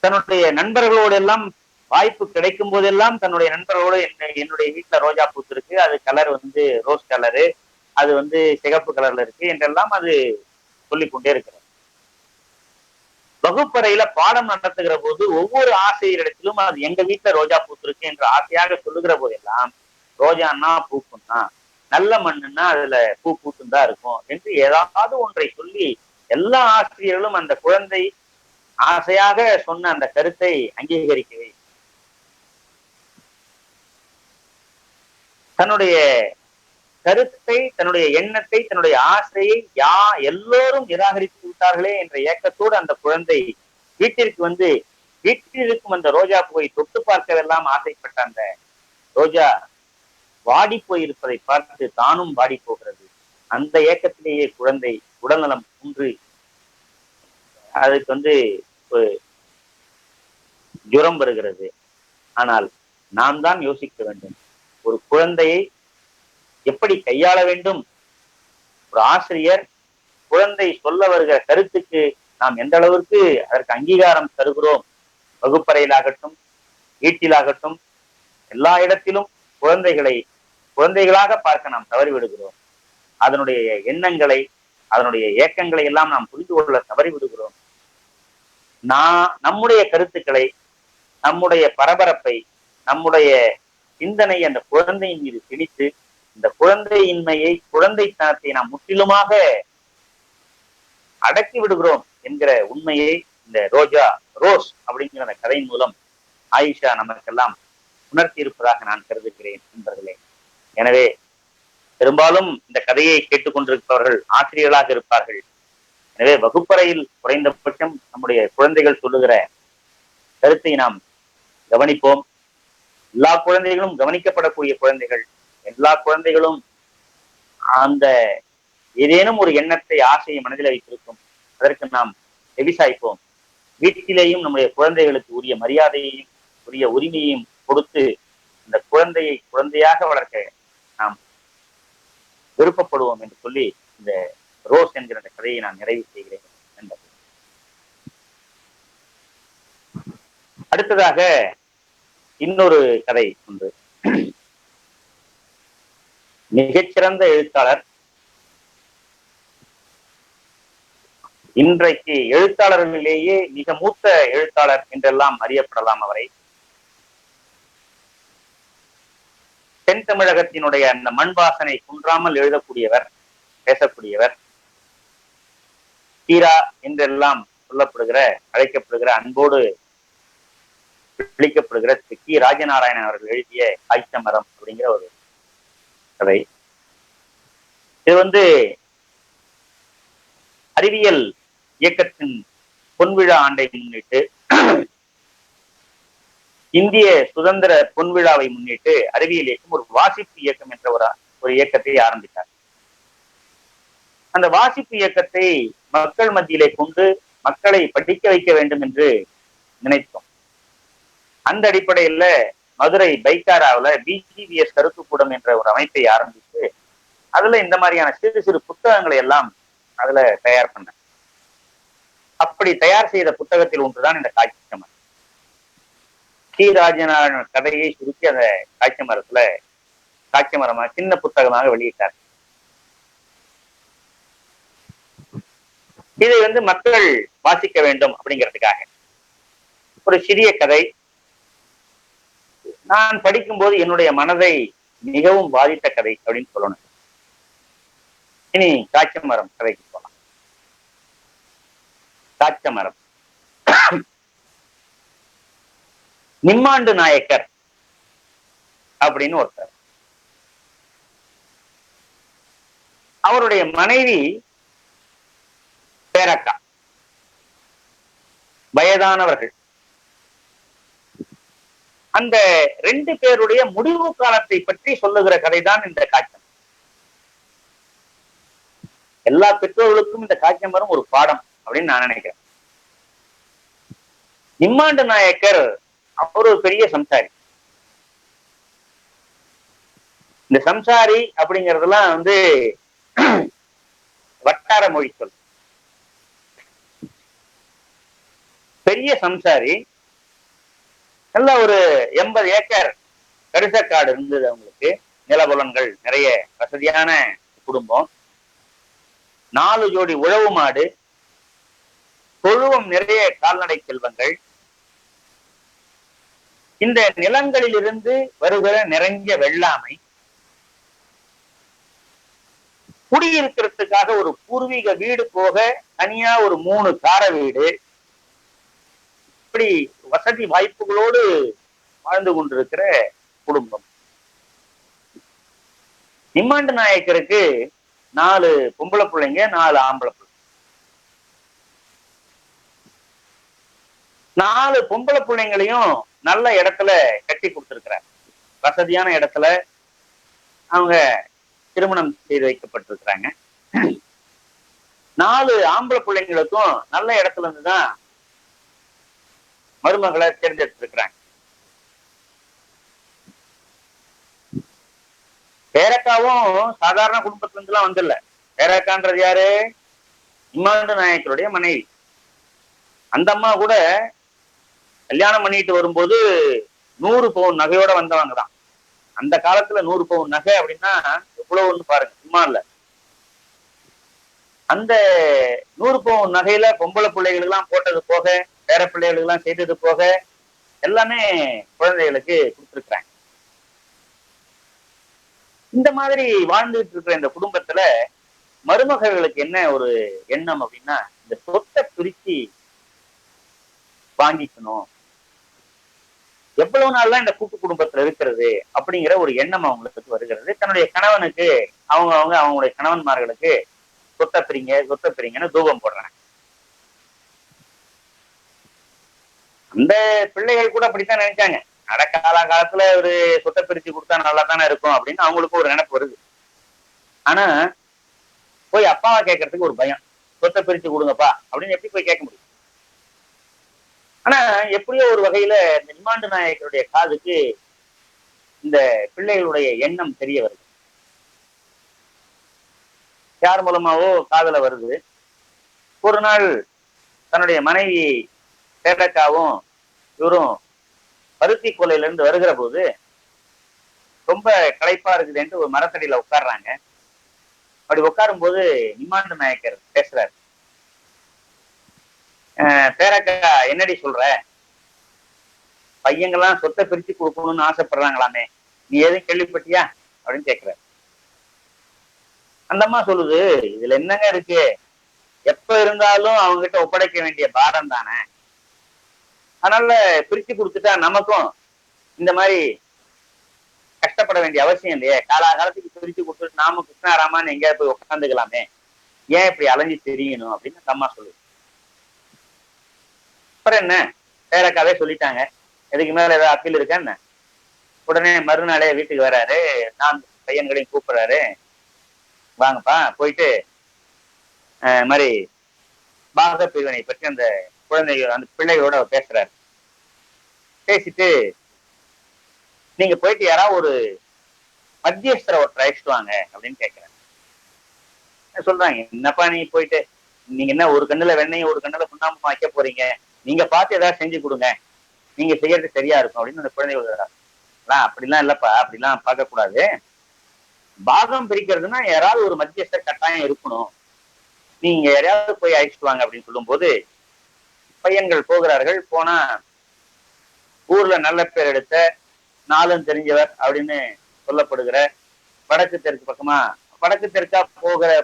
தன்னுடைய நண்பர்களோடு எல்லாம் வாய்ப்பு கிடைக்கும் போதெல்லாம் தன்னுடைய நண்பர்களோடு என்னுடைய வீட்டுல ரோஜா பூத்து இருக்கு, அது கலர் வந்து ரோஸ் கலரு, அது வந்து சிகப்பு கலர்ல இருக்கு என்றெல்லாம் அது சொல்லிக் கொண்டே இருக்கிறது. வகுப்பறையில பாடம் நடத்துகிற போது ஒவ்வொரு ஆசிரியரிடத்திலும் அது எங்க வீட்டுல ரோஜா பூத்து இருக்கு என்று ஆசையாக சொல்லுகிற போதெல்லாம், ரோஜான்னா பூக்கும்னா, நல்ல மண்ணுன்னா அதுல பூ பூத்தும் தான் இருக்கும் என்று ஏதாவது ஒன்றை சொல்லி எல்லா ஆசிரியர்களும் அந்த குழந்தை ஆசையாக சொன்ன அந்த கருத்தை அங்கீகரிக்கவே, தன்னுடைய கருத்தை, தன்னுடைய எண்ணத்தை, தன்னுடைய ஆசையை எல்லோரும் நிராகரித்து விட்டார்களே என்ற ஏக்கத்தோடு அந்த குழந்தை வீட்டிற்கு வந்து வீட்டில் இருக்கும் அந்த ரோஜா பூவை தொட்டு பார்க்கவெல்லாம் ஆசைப்பட்ட அந்த ரோஜா வாடி போயிருப்பதை பார்த்து தானும் வாடி போகிறது. அந்த ஏக்கத்திலேயே குழந்தை உடல்நலம் குன்றி அதுக்கு ஜுரம் வருகிறது. ஆனால் நாம் தான் யோசிக்க வேண்டும், ஒரு குழந்தையை எப்படி கையாள வேண்டும். ஒரு ஆசிரியர் குழந்தை சொல்ல வருகிற கருத்துக்கு நாம் எந்த அளவிற்கு அதற்கு அங்கீகாரம் தருகிறோம். வகுப்பறையிலாகட்டும், வீட்டிலாகட்டும், எல்லா இடத்திலும் குழந்தைகளாக பார்க்க நாம் தவறிவிடுகிறோம். அதனுடைய எண்ணங்களை, அதனுடைய ஏக்கங்களை எல்லாம் நாம் புரிந்து கொள்ள தவறிவிடுகிறோம். நம்முடைய கருத்துக்களை, நம்முடைய பரபரப்பை, நம்முடைய சிந்தனை அந்த குழந்தையின் மீது திணித்து இந்த குழந்தையின்மையை, குழந்தைத்தனத்தை நாம் முற்றிலுமாக அடக்கி விடுகிறோம் என்கிற உண்மையை இந்த ரோஸ் அப்படிங்கிற அந்த கதையின் மூலம் ஆயிஷா நமக்கெல்லாம் உணர்த்தி இருப்பதாக நான் கருதுகிறேன் நண்பர்களே. எனவே பெரும்பாலும் இந்த கதையை கேட்டுக்கொண்டிருப்பவர்கள் ஆசிரியர்களாக இருப்பார்கள். எனவே வகுப்பறையில் குறைந்தபட்சம் நம்முடைய குழந்தைகள் சொல்லுகிற கருத்தை நாம் கவனிப்போம். எல்லா குழந்தைகளும் கவனிக்கப்படக்கூடிய குழந்தைகள். எல்லா குழந்தைகளும் அந்த ஏதேனும் ஒரு எண்ணத்தை, ஆசையை மனதில் வைத்திருக்கும். அதற்கு நாம் செவிசாய்ப்போம். வீட்டிலேயும் நம்முடைய குழந்தைகளுக்கு உரிய மரியாதையையும் உரிய உரிமையையும் கொடுத்து இந்த குழந்தையை குழந்தையாக வளர்க்க நாம் விருப்பப்படுவோம் என்று சொல்லி இந்த ரோஸ் என்கிற அந்த கதையை நான் நிறைவு செய்கிறேன். அடுத்ததாக இன்னொரு கதை ஒன்று. மிகச்சிறந்த எழுத்தாளர், இன்றைக்கு எழுத்தாளர்களிலேயே மிக மூத்த எழுத்தாளர் என்றெல்லாம் அறியப்படலாம் அவரை. தென் தமிழகத்தினுடைய அந்த மண் வாசனை குன்றாமல் எழுதக்கூடியவர், பேசக்கூடியவர். கீரா என்றெல்லாம் அழைக்கப்படுகிற அன்போடு விழிக்கப்படுகிற கி ராஜநாராயணன் அவர்கள் எழுதிய காய்ச்ச மரம் அப்படிங்கிற ஒரு கதை. இது அறிவியல் இயக்கத்தின் பொன்விழா ஆண்டை முன்னிட்டு, இந்திய சுதந்திர பொன்விழாவை முன்னிட்டு அறிவியல் இயக்கம் ஒரு வாசிப்பு இயக்கம் என்ற ஒரு இயக்கத்தை ஆரம்பித்தார். அந்த வாசிப்பு இயக்கத்தை மக்கள் மத்தியிலே கொண்டு மக்களை படிக்க வைக்க வேண்டும் என்று நினைத்தோம். அந்த அடிப்படையில மதுரை பைக்காராவில் BGVS கருத்துக்கூடம் என்ற ஒரு அமைப்பை ஆரம்பித்து அதுல இந்த மாதிரியான சிறு சிறு புத்தகங்களை எல்லாம் அதுல தயார் பண்ண. அப்படி தயார் செய்த புத்தகத்தில் ஒன்றுதான் இந்த காய்ச்ச மரம். கி ராஜநாராயணன் கதையை சுருக்கி அந்த காய்ச்ச மரமாக சின்ன புத்தகமாக வெளியிட்டார். இதை மக்கள் வாசிக்க வேண்டும் அப்படிங்கிறதுக்காக ஒரு சிறிய கதை. நான் படிக்கும்போது என்னுடைய மனதை மிகவும் பாதித்த கதை அப்படின்னு சொல்லணும். இனி காய்ச்ச மரம் கதைக்கு போலாம். காய்ச்ச மரம். நிம்மாண்டு நாயக்கர் அப்படின்னு ஒருத்தர். அவருடைய மனைவி பேரக்கா, வயதானவர்கள். அந்த 2 பேருடைய முடிவு காலத்தை பற்றி சொல்லுகிற கதைதான் இந்த காய்ச்சம். எல்லா பெற்றோர்களுக்கும் இந்த காய்ச்சம் வரும் ஒரு பாடம் அப்படின்னு நான் நினைக்கிறேன். நிம்மாண்டு நாயக்கர் அவர் ஒரு பெரிய சம்சாரி. இந்த சம்சாரி அப்படிங்கறதெல்லாம் வட்டார மொழி சொல். பெரிய சம்சாரி. நல்ல ஒரு 80 ஏக்கர் கரிசக்காடு இருந்தது அவங்களுக்கு. நிலபுலன்கள் நிறைய, வசதியான குடும்பம். 4 ஜோடி உழவு மாடு, தொழுவம் நிறைய கால்நடை செல்வங்கள். இந்த நிலங்களிலிருந்து வருகிற நிறைஞ்ச வெள்ளாமை, குடியிருக்கிறதுக்காக ஒரு பூர்வீக வீடு போக தனியா ஒரு 3 கார வீடு, இப்படி வசதி வாய்ப்புகளோடு வாழ்ந்து கொண்டிருக்கிற குடும்பம். நிம்மாண்டு நாயக்கருக்கு 4 பொம்பளை பிள்ளைங்க, 4 ஆம்பளை பிள்ளைங்க. 4 பொம்பளை பிள்ளைங்களையும் நல்ல இடத்துல கட்டி கொடுத்திருக்கிறார். வசதியான இடத்துல அவங்க திருமணம் செய்து வைக்கப்பட்டிருக்கிறாங்க. 4 ஆம்பளை பிள்ளைங்களுக்கும் நல்ல இடத்துல இருந்துதான் மருமகளை தேர்ந்தெடுத்திருக்கிறாங்க. பேரக்காவும் சாதாரண குடும்பத்துல இருந்து எல்லாம் வந்துடல. பேரக்கான்றது யாரு? இம்மாண்டு நாயக்கருடைய மனைவி. அந்த அம்மா கூட கல்யாணம் பண்ணிட்டு வரும்போது 100 பவுன் நகையோட வந்தவங்க தான். அந்த காலத்துல 100 பவுன் நகை அப்படின்னா எவ்வளவுன்னு பாருங்க, சும்மா இல்ல. அந்த 100 பவுன் நகையில பொம்பளை பிள்ளைகளுக்கு எல்லாம் போட்டது போக, பேர பிள்ளைகளுக்கு எல்லாம் செய்தது போக எல்லாமே குழந்தைகளுக்கு கொடுத்திருக்கிறாங்க. இந்த மாதிரி வாழ்ந்துட்டு இருக்கிற இந்த குடும்பத்துல மருமகளுக்கு என்ன ஒரு எண்ணம் அப்படின்னா, இந்த சொத்தை பிரிச்சு வாங்கிக்கணும், எவ்வளவு நாள் தான் இந்த கூட்டு குடும்பத்துல இருக்கிறது அப்படிங்கிற ஒரு எண்ணம் அவங்களுக்கு வருகிறது. தன்னுடைய கணவனுக்கு அவங்களுடைய கணவன்மார்களுக்கு சொத்தை பிரிங்கன்னு தூபம் போடுறாங்க. அந்த பிள்ளைகள் கூட அப்படித்தான் நினைச்சாங்க. காலத்துல ஒரு சொத்தை பிரிச்சு கொடுத்தா நல்லா தானே இருக்கும் அப்படின்னு அவங்களுக்கு ஒரு நினைப்பு வருது. ஆனா போய் அப்பாவை கேட்கறதுக்கு ஒரு பயம். சொத்தை பிரிச்சு கொடுங்கப்பா அப்படின்னு எப்படி போய் கேட்க முடியும்? ஆனா எப்படியோ ஒரு வகையில இந்த இம்மாண்டு நாயக்கருடைய காதுக்கு இந்த பிள்ளைகளுடைய எண்ணம் தெரிய வருது. யார் மூலமாவோ காதுல வருது. ஒரு நாள் தன்னுடைய மனைவி பேரக்காவும் இவரும் பருத்தி கொலையில இருந்து வருகிற போது ரொம்ப களைப்பா இருக்குதுன்ட்டு ஒரு மரத்தடியில உட்கார்றாங்க. அப்படி உட்காரும் போது இம்மாண்டு நாயக்கர் பேசுறாரு. பேரக்கா, என்னடி சொல்ற? பையங்கள்லாம் சொத்தை பிரிச்சு கொடுக்கணும்னு ஆசைப்படுறாங்களாமே, நீ எதுவும் கேள்விப்பட்டியா அப்படின்னு கேட்கிறாரு. அந்த அம்மா சொல்லுது, இதுல என்னங்க இருக்கு, எப்ப இருந்தாலும் அவங்க கிட்ட ஒப்படைக்க வேண்டிய பாரம் தானே, அதனால பிரிச்சு கொடுத்துட்டா நமக்கும் இந்த மாதிரி கஷ்டப்பட வேண்டிய அவசியம் இல்லையே, காலாகாலத்துக்கு பிரிச்சு கொடுத்துட்டு நாம கிருஷ்ணாராமான்னு எங்கேயாவது போய் உட்காந்துக்கலாமே, ஏன் இப்படி அலைஞ்சு தெரியணும் அப்படின்னு அந்த அம்மா சொல்லுது. அப்புறம் என்ன, பேரக்காவே சொல்லிட்டாங்க, எதுக்கு மேல ஏதாவது அப்பீல் இருக்கா? உடனே மறுநாளே வீட்டுக்கு வராரு. 4 பையன்களையும் கூப்பிடுறாரு. வாங்கப்பா போயிட்டு மாதிரி பாக பிரிவினை பற்றி அந்த பிள்ளைகளோட பேசுறாரு. பேசிட்டு நீங்க போயிட்டு யாராவது ஒரு மத்தியஸ்தரை ஒருத்தர் அழைச்சிட்டு வாங்க அப்படின்னு கேட்கிறாங்க. சொல்றாங்க, என்னப்பா நீ போயிட்டு நீங்க என்ன ஒரு கண்ணுல வெண்ணையும் ஒரு கண்ணுல சுண்ணாம்பு வைக்க போறீங்க, நீங்க பார்த்து ஏதாவது செஞ்சு கொடுங்க, நீங்க செய்யறது சரியா இருக்கும் அப்படின்னு அந்த குழந்தைகள். அப்படிலாம் இல்லப்பா, அப்படிலாம் பார்க்க கூடாது, பாகம் பிரிக்கிறதுனா யாராவது ஒரு மத்தியஸ்தர் கட்டாயம் இருக்கணும், நீங்க யாரையாவது போய் அழைச்சிட்டு வாங்க அப்படின்னு சொல்லும் போது பையன்கள் போகிறார்கள். போனா ஊர்ல நல்ல பேர் எடுத்த 4 தெரிஞ்சவர் அப்படின்னு சொல்லப்படுகிற வடக்கு தெற்கு பக்கமா வடக்கு தெற்கா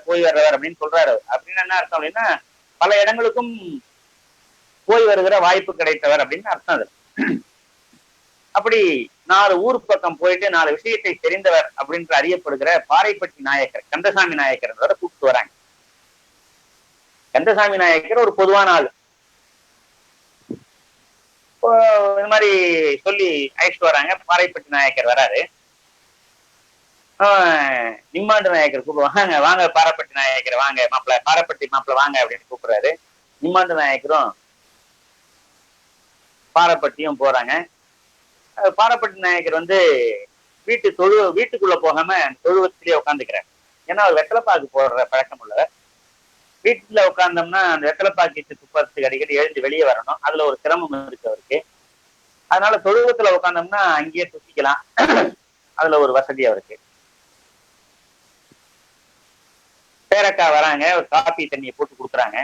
போய் வர்றவர் அப்படின்னு சொல்றாரு. அப்படின்னு என்ன அர்த்தம் அப்படின்னா, பல இடங்களுக்கும் போய் வருகிற வாய்ப்பு கிடைத்தவர் அப்படின்னு அர்த்தம் அது. அப்படி 4 ஊர் பக்கம் போயிட்டு 4 விஷயத்தை தெரிந்தவர் அப்படின்ற அறியப்படுகிற பாறைப்பட்டி நாயக்கர், கந்தசாமி நாயக்கர் கூப்பிட்டு வராங்க. கந்தசாமி நாயக்கர் ஒரு பொதுவான ஆள். இந்த மாதிரி சொல்லி அழைச்சிட்டு வராங்க. பாறைப்பட்டி நாயக்கர் வராரு. நிம்மாண்டு நாயக்கர் கூப்பிடுவாங்க, வாங்க பாறைப்பட்டி நாயக்கர் வாங்க மாப்பிள்ள, பாறைப்பட்டி மாப்பிள்ள வாங்க அப்படின்னு கூப்பிடுறாரு. நிம்மாண்டு நாயக்கரும் பாறைப்பட்டியும் போறாங்க. பாறைப்பட்டி நாயக்கர் வீட்டுக்குள்ள போகாம தொழுவத்திலேயே உட்காந்துக்கிறார். ஏன்னா அவர் வெத்தலைப்பாக்கு போடுற பழக்கம் உள்ளவர். வீட்டுல உட்கார்ந்தோம்னா அந்த வெத்தலைப்பாக்கு துப்பத்துக்கு அடிக்கடி எழுந்து வெளியே வரணும், அதுல ஒரு சிரமம் இருக்கு அவருக்கு. அதனால தொழுவத்துல உட்கார்ந்தோம்னா அங்கேயே சுத்திக்கலாம், அதுல ஒரு வசதி அவருக்கு. பேரக்கா வராங்க, ஒரு காப்பி தண்ணியை போட்டு கொடுக்குறாங்க.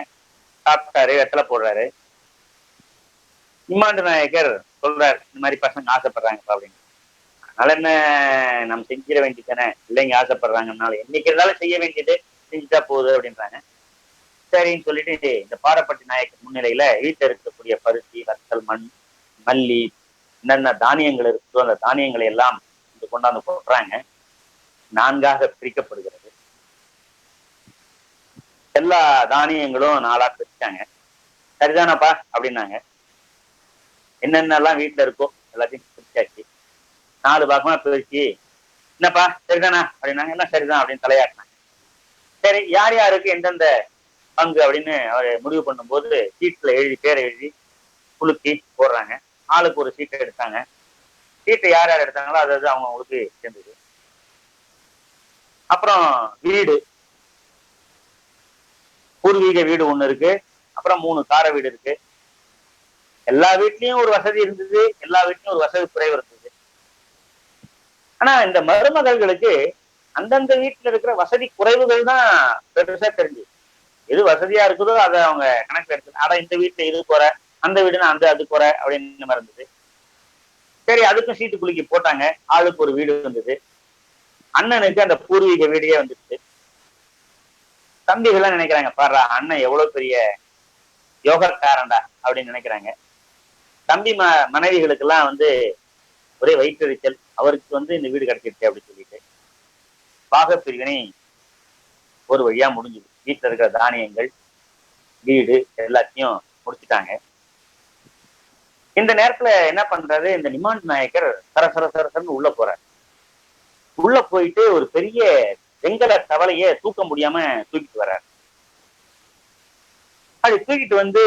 சாப்பிட்டாரு, வெத்தலை போடுறாரு. இம்மாண்டு நாயக்கர் சொல்றாரு, இந்த மாதிரி பசங்க ஆசைப்படுறாங்கப்பா அப்படின்னு. அதனால என்ன, நம்ம செஞ்சிட வேண்டியது தானே, இல்லைங்க ஆசைப்படுறாங்கனால என்னைக்கு இருந்தாலும் செய்ய வேண்டியது செஞ்சுட்டா போகுது அப்படின்றாங்க. சரின்னு சொல்லிட்டு இந்த பாறைப்பட்டி நாயக்கர் முன்னிலையில வீட்டில் இருக்கக்கூடிய பருத்தி, வத்தல், மல்லி, என்னென்ன தானியங்கள் இருக்கோ அந்த தானியங்களை எல்லாம் கொண்டாந்து போடுறாங்க. 4ஆக பிரிக்கப்படுகிறது. எல்லா தானியங்களும் 4ஆ பிரிச்சாங்க. சரிதானப்பா அப்படின்னாங்க. என்னென்னலாம் வீட்டுல இருக்கோ எல்லாத்தையும் பிரிச்சாச்சு. 4 பாகமா பிரிச்சு என்னப்பா சரிதானா அப்படின்னாங்க. எல்லாம் சரிதான் அப்படின்னு தலையாட்டினாங்க. சரி யார் யாருக்கு எந்தெந்த பங்கு அப்படின்னு அவர் முடிவு பண்ணும்போது சீட்ல எழுதி பேரை எழுதி குலுக்கி போடுறாங்க. ஆளுக்கு ஒரு சீட்டை எடுத்தாங்க. சீட்டை யார் யார் எடுத்தாங்களோ அதாவது அவங்களுக்கு சேர்ந்தது. அப்புறம் வீடு, பூர்வீக வீடு ஒண்ணு இருக்கு. அப்புறம் 3 கார வீடு இருக்கு. எல்லா வீட்லயும் ஒரு வசதி இருந்தது, எல்லா வீட்லயும் ஒரு வசதி குறைவு இருந்தது. ஆனா இந்த மருமகள்களுக்கு அந்தந்த வீட்டுல இருக்கிற வசதி குறைவுகள் தான் பெருசா தெரிஞ்சு. எது வசதியா இருக்குதோ அதை அவங்க கணக்கு எடுத்து ஆனா இந்த வீட்டுல இது குறை, அந்த வீடுனா அது குறை அப்படின்னு இருந்தது. சரி அதுக்கும் சீட்டு குலுக்கி போட்டாங்க. ஆளுக்கு ஒரு வீடு வந்தது. அண்ணனுக்கு அந்த பூர்வீக வீடையே வந்துச்சு. தம்பிகள் நினைக்கிறாங்க, பாரு அண்ணன் எவ்வளவு பெரிய யோகக்காரன்டா அப்படின்னு நினைக்கிறாங்க. தம்பி மனைவிகளுக்கு எல்லாம் ஒரே வயிற்றெரிச்சல். அவருக்கு இந்த வீடு கிடைச்சிருச்சு அப்படின்னு சொல்லிட்டு பாகப்பிரிவினை ஒரு வழியா முடிஞ்சுது. வீட்டுல இருக்கிற தானியங்கள், வீடு எல்லாத்தையும் முடிச்சுட்டாங்க. இந்த நேரத்துல என்ன பண்றாரு, இந்த நிமாண்ட் நாயக்கர் சரசரன்னு உள்ள போறாரு. உள்ள போயிட்டு ஒரு பெரிய வெங்கல தவளைய தூக்க முடியாம தூக்கிட்டு வர்றாரு. அது தூக்கிட்டு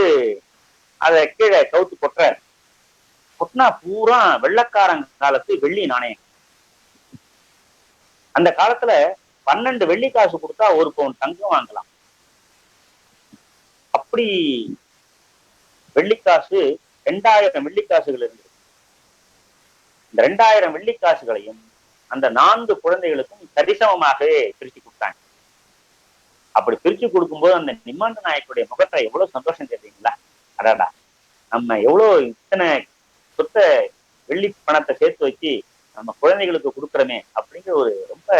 அதை கீழே கவுத்து கொட்டுறாரு. கொட்டினா பூரா வெள்ளக்காரங்க காலத்து வெள்ளி நாணயம். அந்த காலத்துல 12 வெள்ளி காசு கொடுத்தா 1 பவுன் தங்கம் வாங்கலாம். அப்படி வெள்ளிக்காசு 2000 வெள்ளிக்காசுகள் இருந்தது. இந்த 2000 வெள்ளிக்காசுகளையும் அந்த 4 குழந்தைகளுக்கும் சரிசமமாகவே பிரிச்சு கொடுத்தாங்க. அப்படி பிரிச்சு கொடுக்கும்போது அந்த நிமாண்ட நாயக்கருடைய முகத்துல எவ்வளவு சந்தோஷம் தெரியுங்களா? அடாடா, நம்ம எவ்வளவு இத்தனை சொத்த வெள்ளி பணத்தை சேர்த்து வச்சு நம்ம குழந்தைகளுக்கு கொடுக்குறோமே அப்படிங்கிற ஒரு ரொம்ப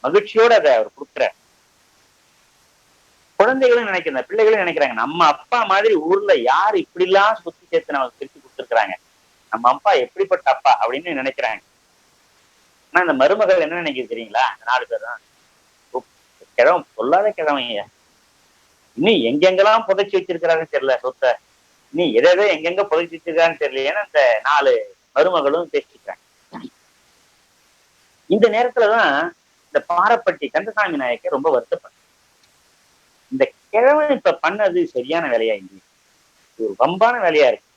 மகிழ்ச்சியோட அதை அவர் கொடுக்குறார். குழந்தைகளும் நினைக்கிற பிள்ளைகளும் நினைக்கிறாங்க, நம்ம அப்பா மாதிரி ஊர்ல யாரு இப்படி எல்லாம் சொத்து சேர்த்து நமக்கு பிரிச்சு கொடுத்துருக்காங்க, நம்ம அப்பா எப்படிப்பட்ட அப்பா அப்படின்னு நினைக்கிறாங்க. ஆனா இந்த மருமகள் என்ன நினைக்குது தெரியுங்களா? அந்த 4 பேர் தான் கிழவன் சொல்லாத கிழவங்க, இன்னும் எங்கெங்கெல்லாம் புதைச்சி வச்சிருக்கிறாருன்னு தெரியல சொத்தை, நீ எதை எங்கெங்க புதைச்சி வச்சிருக்காருன்னு தெரியல. ஏன்னா இந்த 4 மருமகளும் பேசிக்கிறாங்க. இந்த நேரத்துலதான் இந்த பாரப்பட்டி கந்தசாமி நாயக்கர் ரொம்ப வருத்தப்பட்ட. இந்த கிழவன் இப்ப பண்ணது சரியான வேலையா இல்லையா? ஒரு வம்பான வேலையா இருக்கு.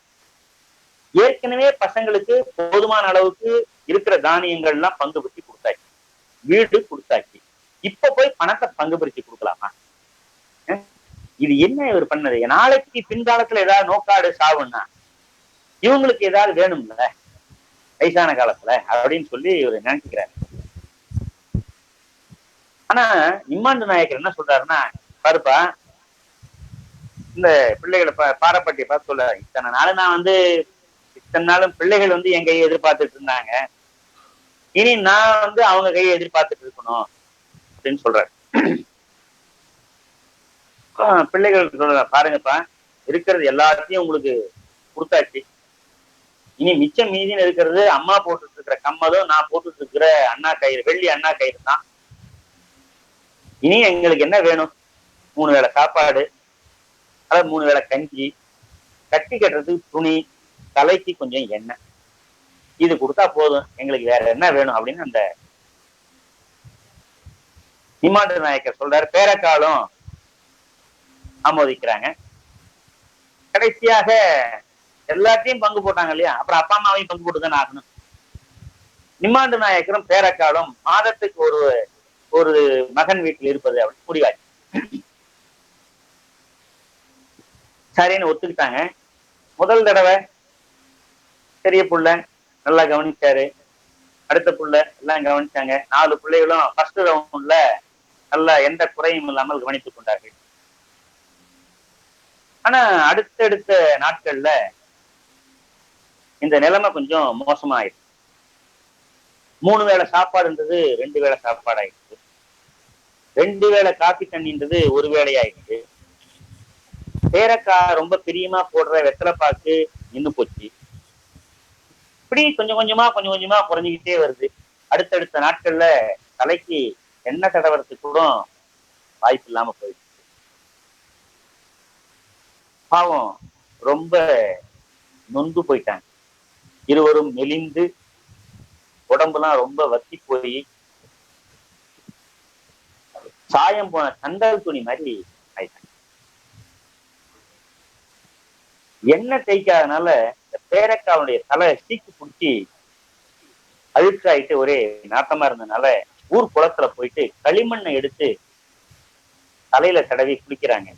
ஏற்கனவே பசங்களுக்கு போதுமான அளவுக்கு இருக்கிற தானியங்கள் எல்லாம் பங்கு பிரிச்சு கொடுத்தாச்சு, வீடு கொடுத்தாச்சு. இப்ப போய் பணத்தை பங்கு பிரிச்சு கொடுக்கலாமா? இது என்ன இவர் பண்ணது? நாளைக்கு பின்காலத்துல ஏதாவது நோக்காடு சாவுன்னா இவங்களுக்கு ஏதாவது வேணும்ல வயசான காலத்துல அப்படின்னு சொல்லி இவர் நினைச்சுக்கிறாரு. ஆனா நிம்மாண்டு நாயக்கர் என்ன சொல்றாருன்னா, பாருப்பா இந்த பிள்ளைகளை பாரப்பட்டியை பார்த்து சொல்ல, இத்தனை நாள் நான் இத்தனை நாளும் பிள்ளைகள் என் கையை எதிர்பார்த்துட்டு இருந்தாங்க, இனி நான் அவங்க கையை எதிர்பார்த்துட்டு இருக்கணும் அப்படின்னு சொல்றாரு. பிள்ளைகள் சொல்ற, பாருங்கப்பா இருக்கிறது எல்லாத்தையும் உங்களுக்கு கொடுத்தாச்சு, இனி மிச்சம் மீதின்னு இருக்கிறது அம்மா போட்டுட்டு இருக்கிற கம்மலும் நான் போட்டுட்டு இருக்கிற அண்ணா கயிறு, வெள்ளி அண்ணா கயிறு தான். இனி எங்களுக்கு என்ன வேணும்? 3 வேளை சாப்பாடு, அதாவது 3 வேளை கஞ்சி, கட்டி கட்டுறதுக்கு துணி, தலைக்கு கொஞ்சம் எண்ணெய், இது கொடுத்தா போதும், எங்களுக்கு வேற என்ன வேணும் அப்படின்னு அந்த நிமாண்ட நாயக்கர் சொல்றாரு. பேரக்காலும் ஆமோதிக்கிறாங்க. கடைசியாக எல்லாத்தையும் பங்கு போட்டாங்க இல்லையா, அப்புறம் அப்பா அம்மாவையும் பங்கு போட்டுதானே ஆகணும். நிம்மாண்டு நாயக்கரும் பேரக்காலும் மாதத்துக்கு ஒரு மகன் வீட்டில் இருப்பது அப்படின்னு முடிவாச்சு. சரின்னு ஒத்துக்கிட்டாங்க. முதல் தடவை பெரிய புள்ள நல்லா கவனிச்சாரு, அடுத்த புள்ள எல்லாம் கவனிச்சாங்க. 4 பிள்ளைகளும் ஃபர்ஸ்ட் ரவுண்ட்ல நல்லா எந்த குறையும் இல்லாமல் கவனித்துக் கொண்டார்கள். ஆனா அடுத்தடுத்த நாட்கள்ல இந்த நிலைமை கொஞ்சம் மோசமாயிடுச்சு. 3 வேளை சாப்பாடுன்றது 2 வேளை சாப்பாடு ஆயிடுச்சு, 2 வேளை காப்பி தண்ணின்றது 1 வேளையாயிடுச்சு. பேரக்காய் ரொம்ப பிரியமா போடுற வெத்தலைப்பாக்கு நின்னு போச்சு. இப்படி கொஞ்சம் கொஞ்சமா குறைஞ்சிக்கிட்டே வருது. அடுத்தடுத்த நாட்கள்ல தலைக்கு எண்ணெய் தடவறதுக்கு கூட வாய்ப்பு இல்லாம போயிடுச்சு. பாவம் ரொம்ப நொந்து போயிட்டாங்க. இருவரும் மெலிந்து உடம்புலாம் ரொம்ப வத்தி போய் சாயம் போன கந்தல் துணி மாதிரி ஆயிட்டாங்க. எண்ணெய் தேய்க்காதனால இந்த பேரக்காவுடைய தலை சீக்கு பிடிச்சி அழுக்காயிட்டு ஒரே நாட்டமா இருந்ததுனால ஊர் குளத்துல போயிட்டு களிமண்ணை எடுத்து தலையில தடவி குளிக்கிறாங்க.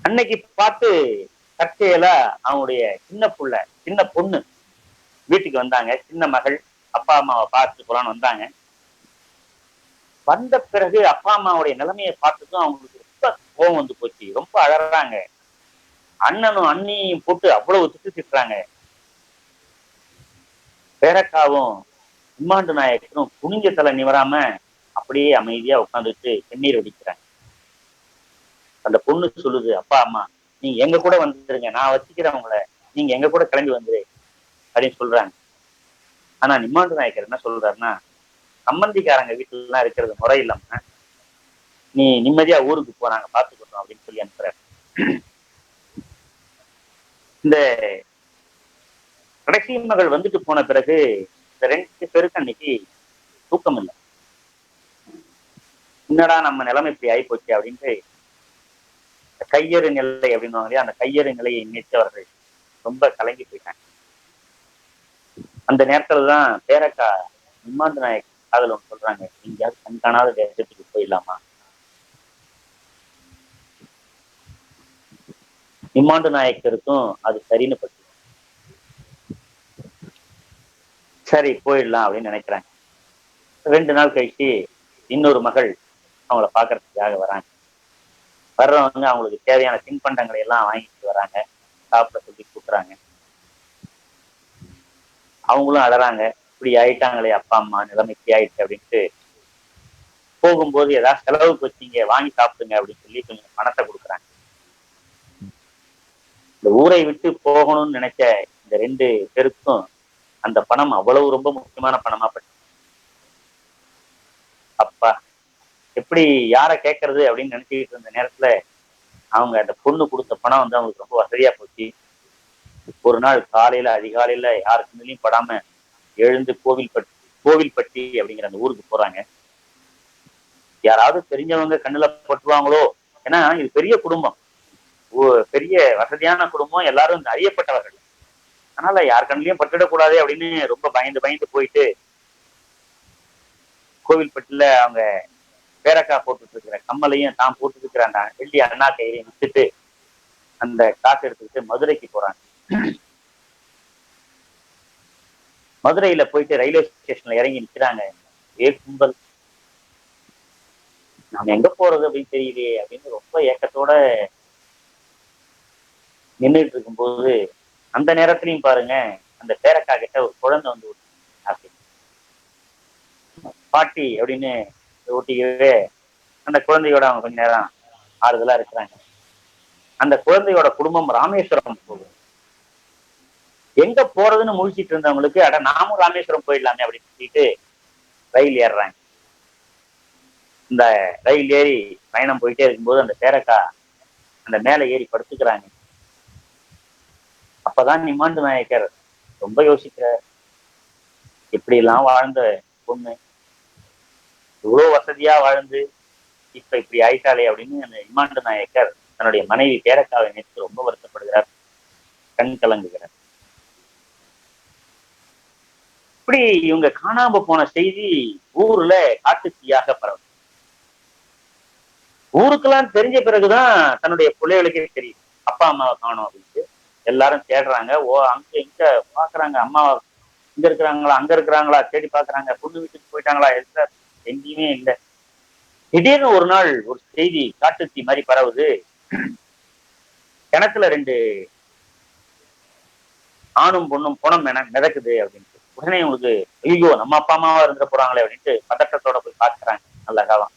அன்னைக்கு பார்த்து தற்செயலா அவனுடைய சின்ன பொண்ணு வீட்டுக்கு வந்தாங்க. சின்ன மகள் அப்பா அம்மாவை பார்த்து போலான்னு வந்தாங்க. வந்த பிறகு அப்பா அம்மாவுடைய நிலைமையை பார்த்துட்டும் அவங்களுக்கு ரொம்ப கோபம் வந்து போச்சு. ரொம்ப அழறாங்க. அண்ணனும் அண்ணியும் போட்டு அவ்வளவு திட்டுறாங்க. பேரக்காவும் இம்மாண்டு நாயக்கரும் குனிஞ்ச தலை நிவராம அப்படியே அமைதியா உட்காந்துட்டு கண்ணீர் வடிக்கிறாங்க. அந்த பொண்ணு சொல்லுது, அப்பா அம்மா நீங்க எங்க கூட வந்துருங்க, நான் வச்சுக்கிறேன் உங்களை, நீங்க எங்க கூட கிளம்பி வந்துரு அப்படின்னு சொல்றாங்க. ஆனா நிம்மாண்டு நாயக்கர் என்ன சொல்றாருன்னா, சம்பந்திக்காரங்க வீட்டுல எல்லாம் இருக்கிறது முறை இல்லாம நீ நிம்மதியா ஊருக்கு போறாங்க பாத்துக்கிட்டோம் அப்படின்னு சொல்லி அனுப்புறாரு. இந்த கடைசி மகள் வந்துட்டு போன பிறகு இந்த 2 பேருக்கு அன்னைக்கு தூக்கம் இல்லை. என்னடா நம்ம நிலைமை இப்படி ஆகி போச்சு அப்படின்ட்டு கையறு நிலை அப்படின்னு அந்த கையறு நிலையை நினைத்தவர்கள் ரொம்ப கலங்கி போயிட்டாங்க. அந்த நேரத்துலதான் பேரக்கா நிம்மாண்டு நாயக் காதல் ஒன்று சொல்றாங்க, எங்கேயாவது கண்காணாத தேசத்துக்கு போயிடலாமா? நிம்மாண்டு நாயக்கருக்கும் அது சரின்னு பட்டு சரி போயிடலாம் அப்படின்னு நினைக்கிறாங்க. 2 நாள் கழிச்சு இன்னொரு மகள் அவங்கள பாக்குறதுக்காக வராங்க. வர்றவங்க அவங்களுக்கு தேவையான தின்பண்டங்களை எல்லாம் வாங்கிட்டு வராங்க, சாப்பிட சொல்லி கூப்பிடுறாங்க. அவங்களும் அழறாங்க, இப்படி ஆயிட்டாங்களே அப்பா அம்மா, நிலைமை இப்படி ஆயிடுச்சு அப்படின்ட்டு. போகும்போது ஏதாவது செலவுக்கு வச்சீங்க வாங்கி சாப்பிடுங்க அப்படின்னு சொல்லி கொஞ்சம் பணத்தை கொடுக்குறாங்க. இந்த ஊரை விட்டு போகணும்னு நினைச்ச இந்த 2 பேருக்கும் அந்த பணம் அவ்வளவு ரொம்ப முக்கியமான பணமா பட்டு, அப்பா எப்படி யார கேட்கறது அப்படின்னு நினைச்சுக்கிட்டு இருந்த நேரத்துல அவங்க அந்த பொண்ணு கொடுத்த பணம் வந்து அவங்களுக்கு ரொம்ப வசதியா போச்சு. ஒரு நாள் காலையில அதிகாலையில யாரு கண்ணிலையும் படாம எழுந்து கோவில்பட்டி அப்படிங்கிற அந்த ஊருக்கு போறாங்க. யாராவது தெரிஞ்சவங்க கண்ணுல பட்டுவாங்களோ, ஏன்னா இது பெரிய குடும்பம், பெரிய வசதியான குடும்பம், எல்லாரும் அறியப்பட்டவர்கள். அதனால யார் கண்ணிலையும் பட்டுடக்கூடாது அப்படின்னு ரொம்ப பயந்து போயிட்டு கோவில்பட்டில அவங்க பேரக்கா போட்டுட்டு இருக்கிற கம்மலையும் தான் போட்டுட்டு இருக்கிற அந்த வெள்ளி அண்ணா கயிறையும் விட்டுட்டு அந்த காசு எடுத்துக்கிட்டு மதுரைக்கு போறாங்க. மதுரையில போயிட்டு ரயில்வே ஸ்டேஷன்ல இறங்கி நிக்கிறாங்க. கும்பல், நாம எங்க போறது அப்படின்னு தெரியலையே அப்படின்னு ரொம்ப ஏக்கத்தோட நின்றுட்டு இருக்கும்போது அந்த நேரத்திலையும் பாருங்க, அந்த பேரக்கா கிட்ட ஒரு குழந்தை வந்து பாட்டி அப்படின்னு ஊட்டிக்கவே அந்த குழந்தையோட அவங்க கொஞ்ச நேரம் ஆறுதலா இருக்கிறாங்க. அந்த குழந்தையோட குடும்பம் ராமேஸ்வரம் போகுது. எங்க போறதுன்னு முழிச்சிட்டு இருந்தவங்களுக்கு அட நாமும் ராமேஸ்வரம் போயிடலாமே அப்படின்னு சொல்லிட்டு ரயில் ஏறுறாங்க. இந்த ரயில் ஏறி பயணம் போயிட்டே இருக்கும்போது அந்த பேரக்கா அந்த மேல ஏறி படுத்துக்கிறாங்க. அப்பதான் நிம்மாண்டு நாயக்கர் ரொம்ப யோசிக்கிறார், எப்படி எல்லாம் வாழ்ந்த பொண்ணு இவ்வளவு வசதியா வாழ்ந்து இப்ப இப்படி ஆயிட்டாளே அப்படின்னு அந்த நிம்மாண்டு நாயக்கர் தன்னுடைய மனைவி பேரக்காவை நினைத்து ரொம்ப வருத்தப்படுகிறார், கண் கலங்குகிறார். இப்படி இவங்க காணாம போன செய்தி ஊர்ல காட்டுத்தீயாக பரவும். ஊருக்கெல்லாம் தெரிஞ்ச பிறகுதான் தன்னுடைய பிள்ளைகளுக்கே தெரியும் அப்பா அம்மாவை காணும் அப்படின்ட்டு. எல்லாரும் தேடுறாங்க, அங்க இங்க பாக்குறாங்க, அம்மா இங்க இருக்கிறாங்களா அங்க இருக்கிறாங்களா தேடி பாக்குறாங்க, பொண்ணு வீட்டுக்கு போயிட்டாங்களா, எங்கேயுமே இல்லை. திடீர்னு ஒரு நாள் ஒரு செய்தி காட்டுத்தீ மாதிரி பரவுது, கிணத்துல 2 ஆணும் பொண்ணும் புணம் மிதக்குது அப்படின்ட்டு. உடனே உங்களுக்கு ஐயோ நம்ம அப்பா அம்மாவா இருந்துட போறாங்களே அப்படின்ட்டு பதட்டத்தோட போய் பாக்குறாங்க. நல்ல காலம்,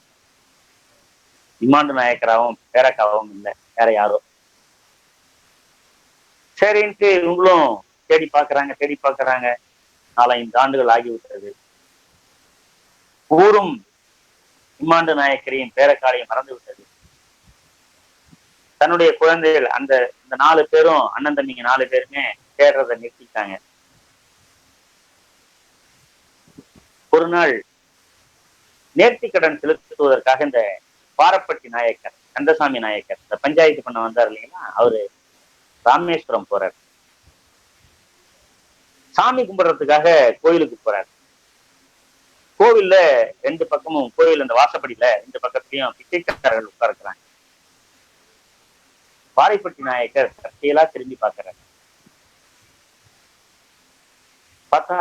நிம்மாண்டு நாயக்கராவும் பேரக்காவும் இல்லை, வேற யாரோ. சரின்ட்டு இவங்களும் தேடி பாக்குறாங்க. 4-5 ஆண்டுகள் ஆகிவிட்டது. ஊரும் நிம்மாண்டு நாயக்கரையும் பேரக்காரையும் மறந்து விட்டது. தன்னுடைய குழந்தைகள் இந்த 4 பேரும் அண்ணன் தம்பிங்க 4 பேருமே தேடுறதை நிறுத்திட்டாங்க. ஒரு நாள் நேர்த்தி கடன் செலுத்துவதற்காக இந்த பாரப்பட்டி நாயக்கர், கந்தசாமி நாயக்கர், இந்த பஞ்சாயத்து பண்ண வந்தார் இல்லைங்களா, அவரு ராமேஸ்வரம் போறார். சாமி கும்பிடுறதுக்காக கோயிலுக்கு போறார். கோவில்ல ரெண்டு பக்கமும், கோவில் அந்த வாசப்படியில ரெண்டு பக்கத்துலயும் பிச்சைக்காரர்கள் உட்கார்க்கிறாங்க. பாறைப்பட்டி நாயக்கர் தற்செயலா திரும்பி பார்க்கிறார். பார்த்தா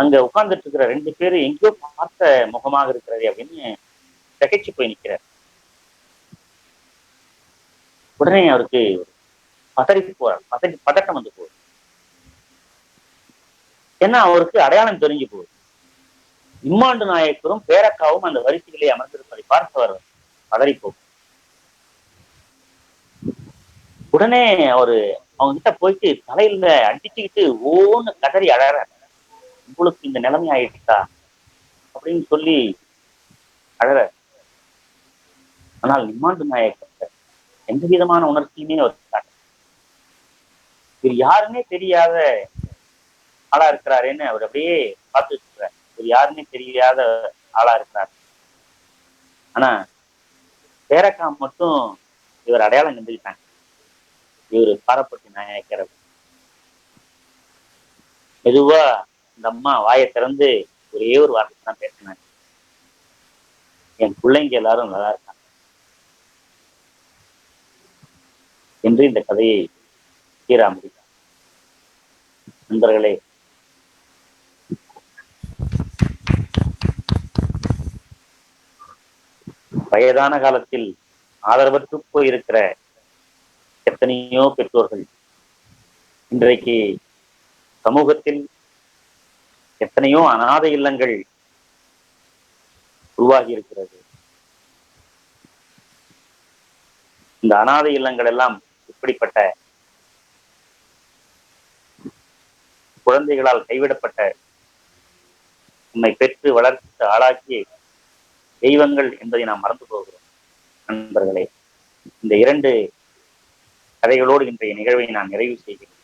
அங்க உட்கார்ந்துட்டு இருக்கிற ரெண்டு பேரு எங்கேயோ பார்த்த முகமாக இருக்கிறது அப்படின்னு திகைச்சு போய் நிற்கிறார். உடனே அவருக்கு பதறி போறார், பதட்டம் வந்து போகுது. ஏன்னா அவருக்கு அடையாளம் தெரிஞ்சு போகுது. இம்மாண்டு நாயக்கரும் பேரக்காவும் அந்த வரிசையிலே அமர்ந்திருப்பதை பார்த்தவர் பதறி போகும். உடனே அவரு அவங்க கிட்ட போயிட்டு தலையில அடிச்சுக்கிட்டு ஓன்னு கதறி அழற, உங்களுக்கு இந்த நிலைமை ஆயிடுச்சா அப்படின்னு சொல்லி அழற. ஆனால் இம்மாண்டு நாயக்கர் எந்த விதமான உணர்ச்சியுமே அவர் காட்ட, இவர் யாருன்னே தெரியாத ஆளா இருக்கிறாருன்னு அவர் அப்படியே பார்த்துட்டு இருக்கிறார். இவர் யாருன்னே தெரியாத ஆளா இருக்கிறார். ஆனா பேரக்கா மட்டும் இவர் அடையாளம் கண்டுக்கிட்டாங்க, இவரு பாரப்பட்டி நாயக்கர். மெதுவா இந்த அம்மா வாயை திறந்து ஒரே ஒரு வார்த்தை தான் பேசினாங்க, என் பிள்ளைங்க எல்லாரும் நல்லா இருக்காங்க என்று இந்த கதையை தீரா முடித்தார். நண்பர்களே, வயதான காலத்தில் ஆதரவற்று போயிருக்கிற எத்தனையோ பெற்றோர்கள், இன்றைக்கு சமூகத்தில் எத்தனையோ அநாதை இல்லங்கள் உருவாகி இருக்கிறது. இந்த அநாதை இல்லங்கள் எல்லாம் இப்படிப்பட்ட குழந்தைகளால் கைவிடப்பட்ட, நம்மை பெற்று வளர்த்து ஆளாக்கிய தெய்வங்கள் என்பதை நாம் மறந்து போகிறோம். நண்பர்களே, இந்த இரண்டு கதைகளோடு இன்றைய நிகழ்வை நான் நிறைவு செய்கிறேன்.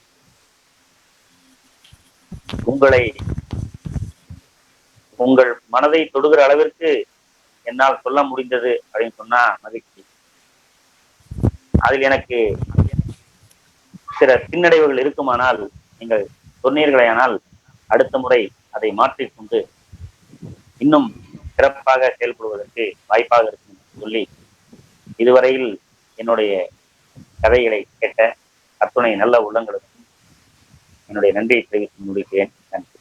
உங்கள் மனதை தொடுகிற அளவிற்கு என்னால் சொல்ல முடிந்தது அப்படின்னு சொன்னா மகிழ்ச்சி. அதில் எனக்கு சில பின்னடைவுகள் இருக்குமானால் நீங்கள் சொன்னீர்களேயானால் அடுத்த முறை அதை மாற்றிக்கொண்டு இன்னும் சிறப்பாக செயல்படுவதற்கு வாய்ப்பாக இருக்கும் என்று சொல்லி, இதுவரையில் என்னுடைய கதைகளை கேட்ட அத்துணை நல்ல உள்ளங்களுக்கும் என்னுடைய நன்றியை தெரிவித்து முடிக்கிறேன். நன்றி.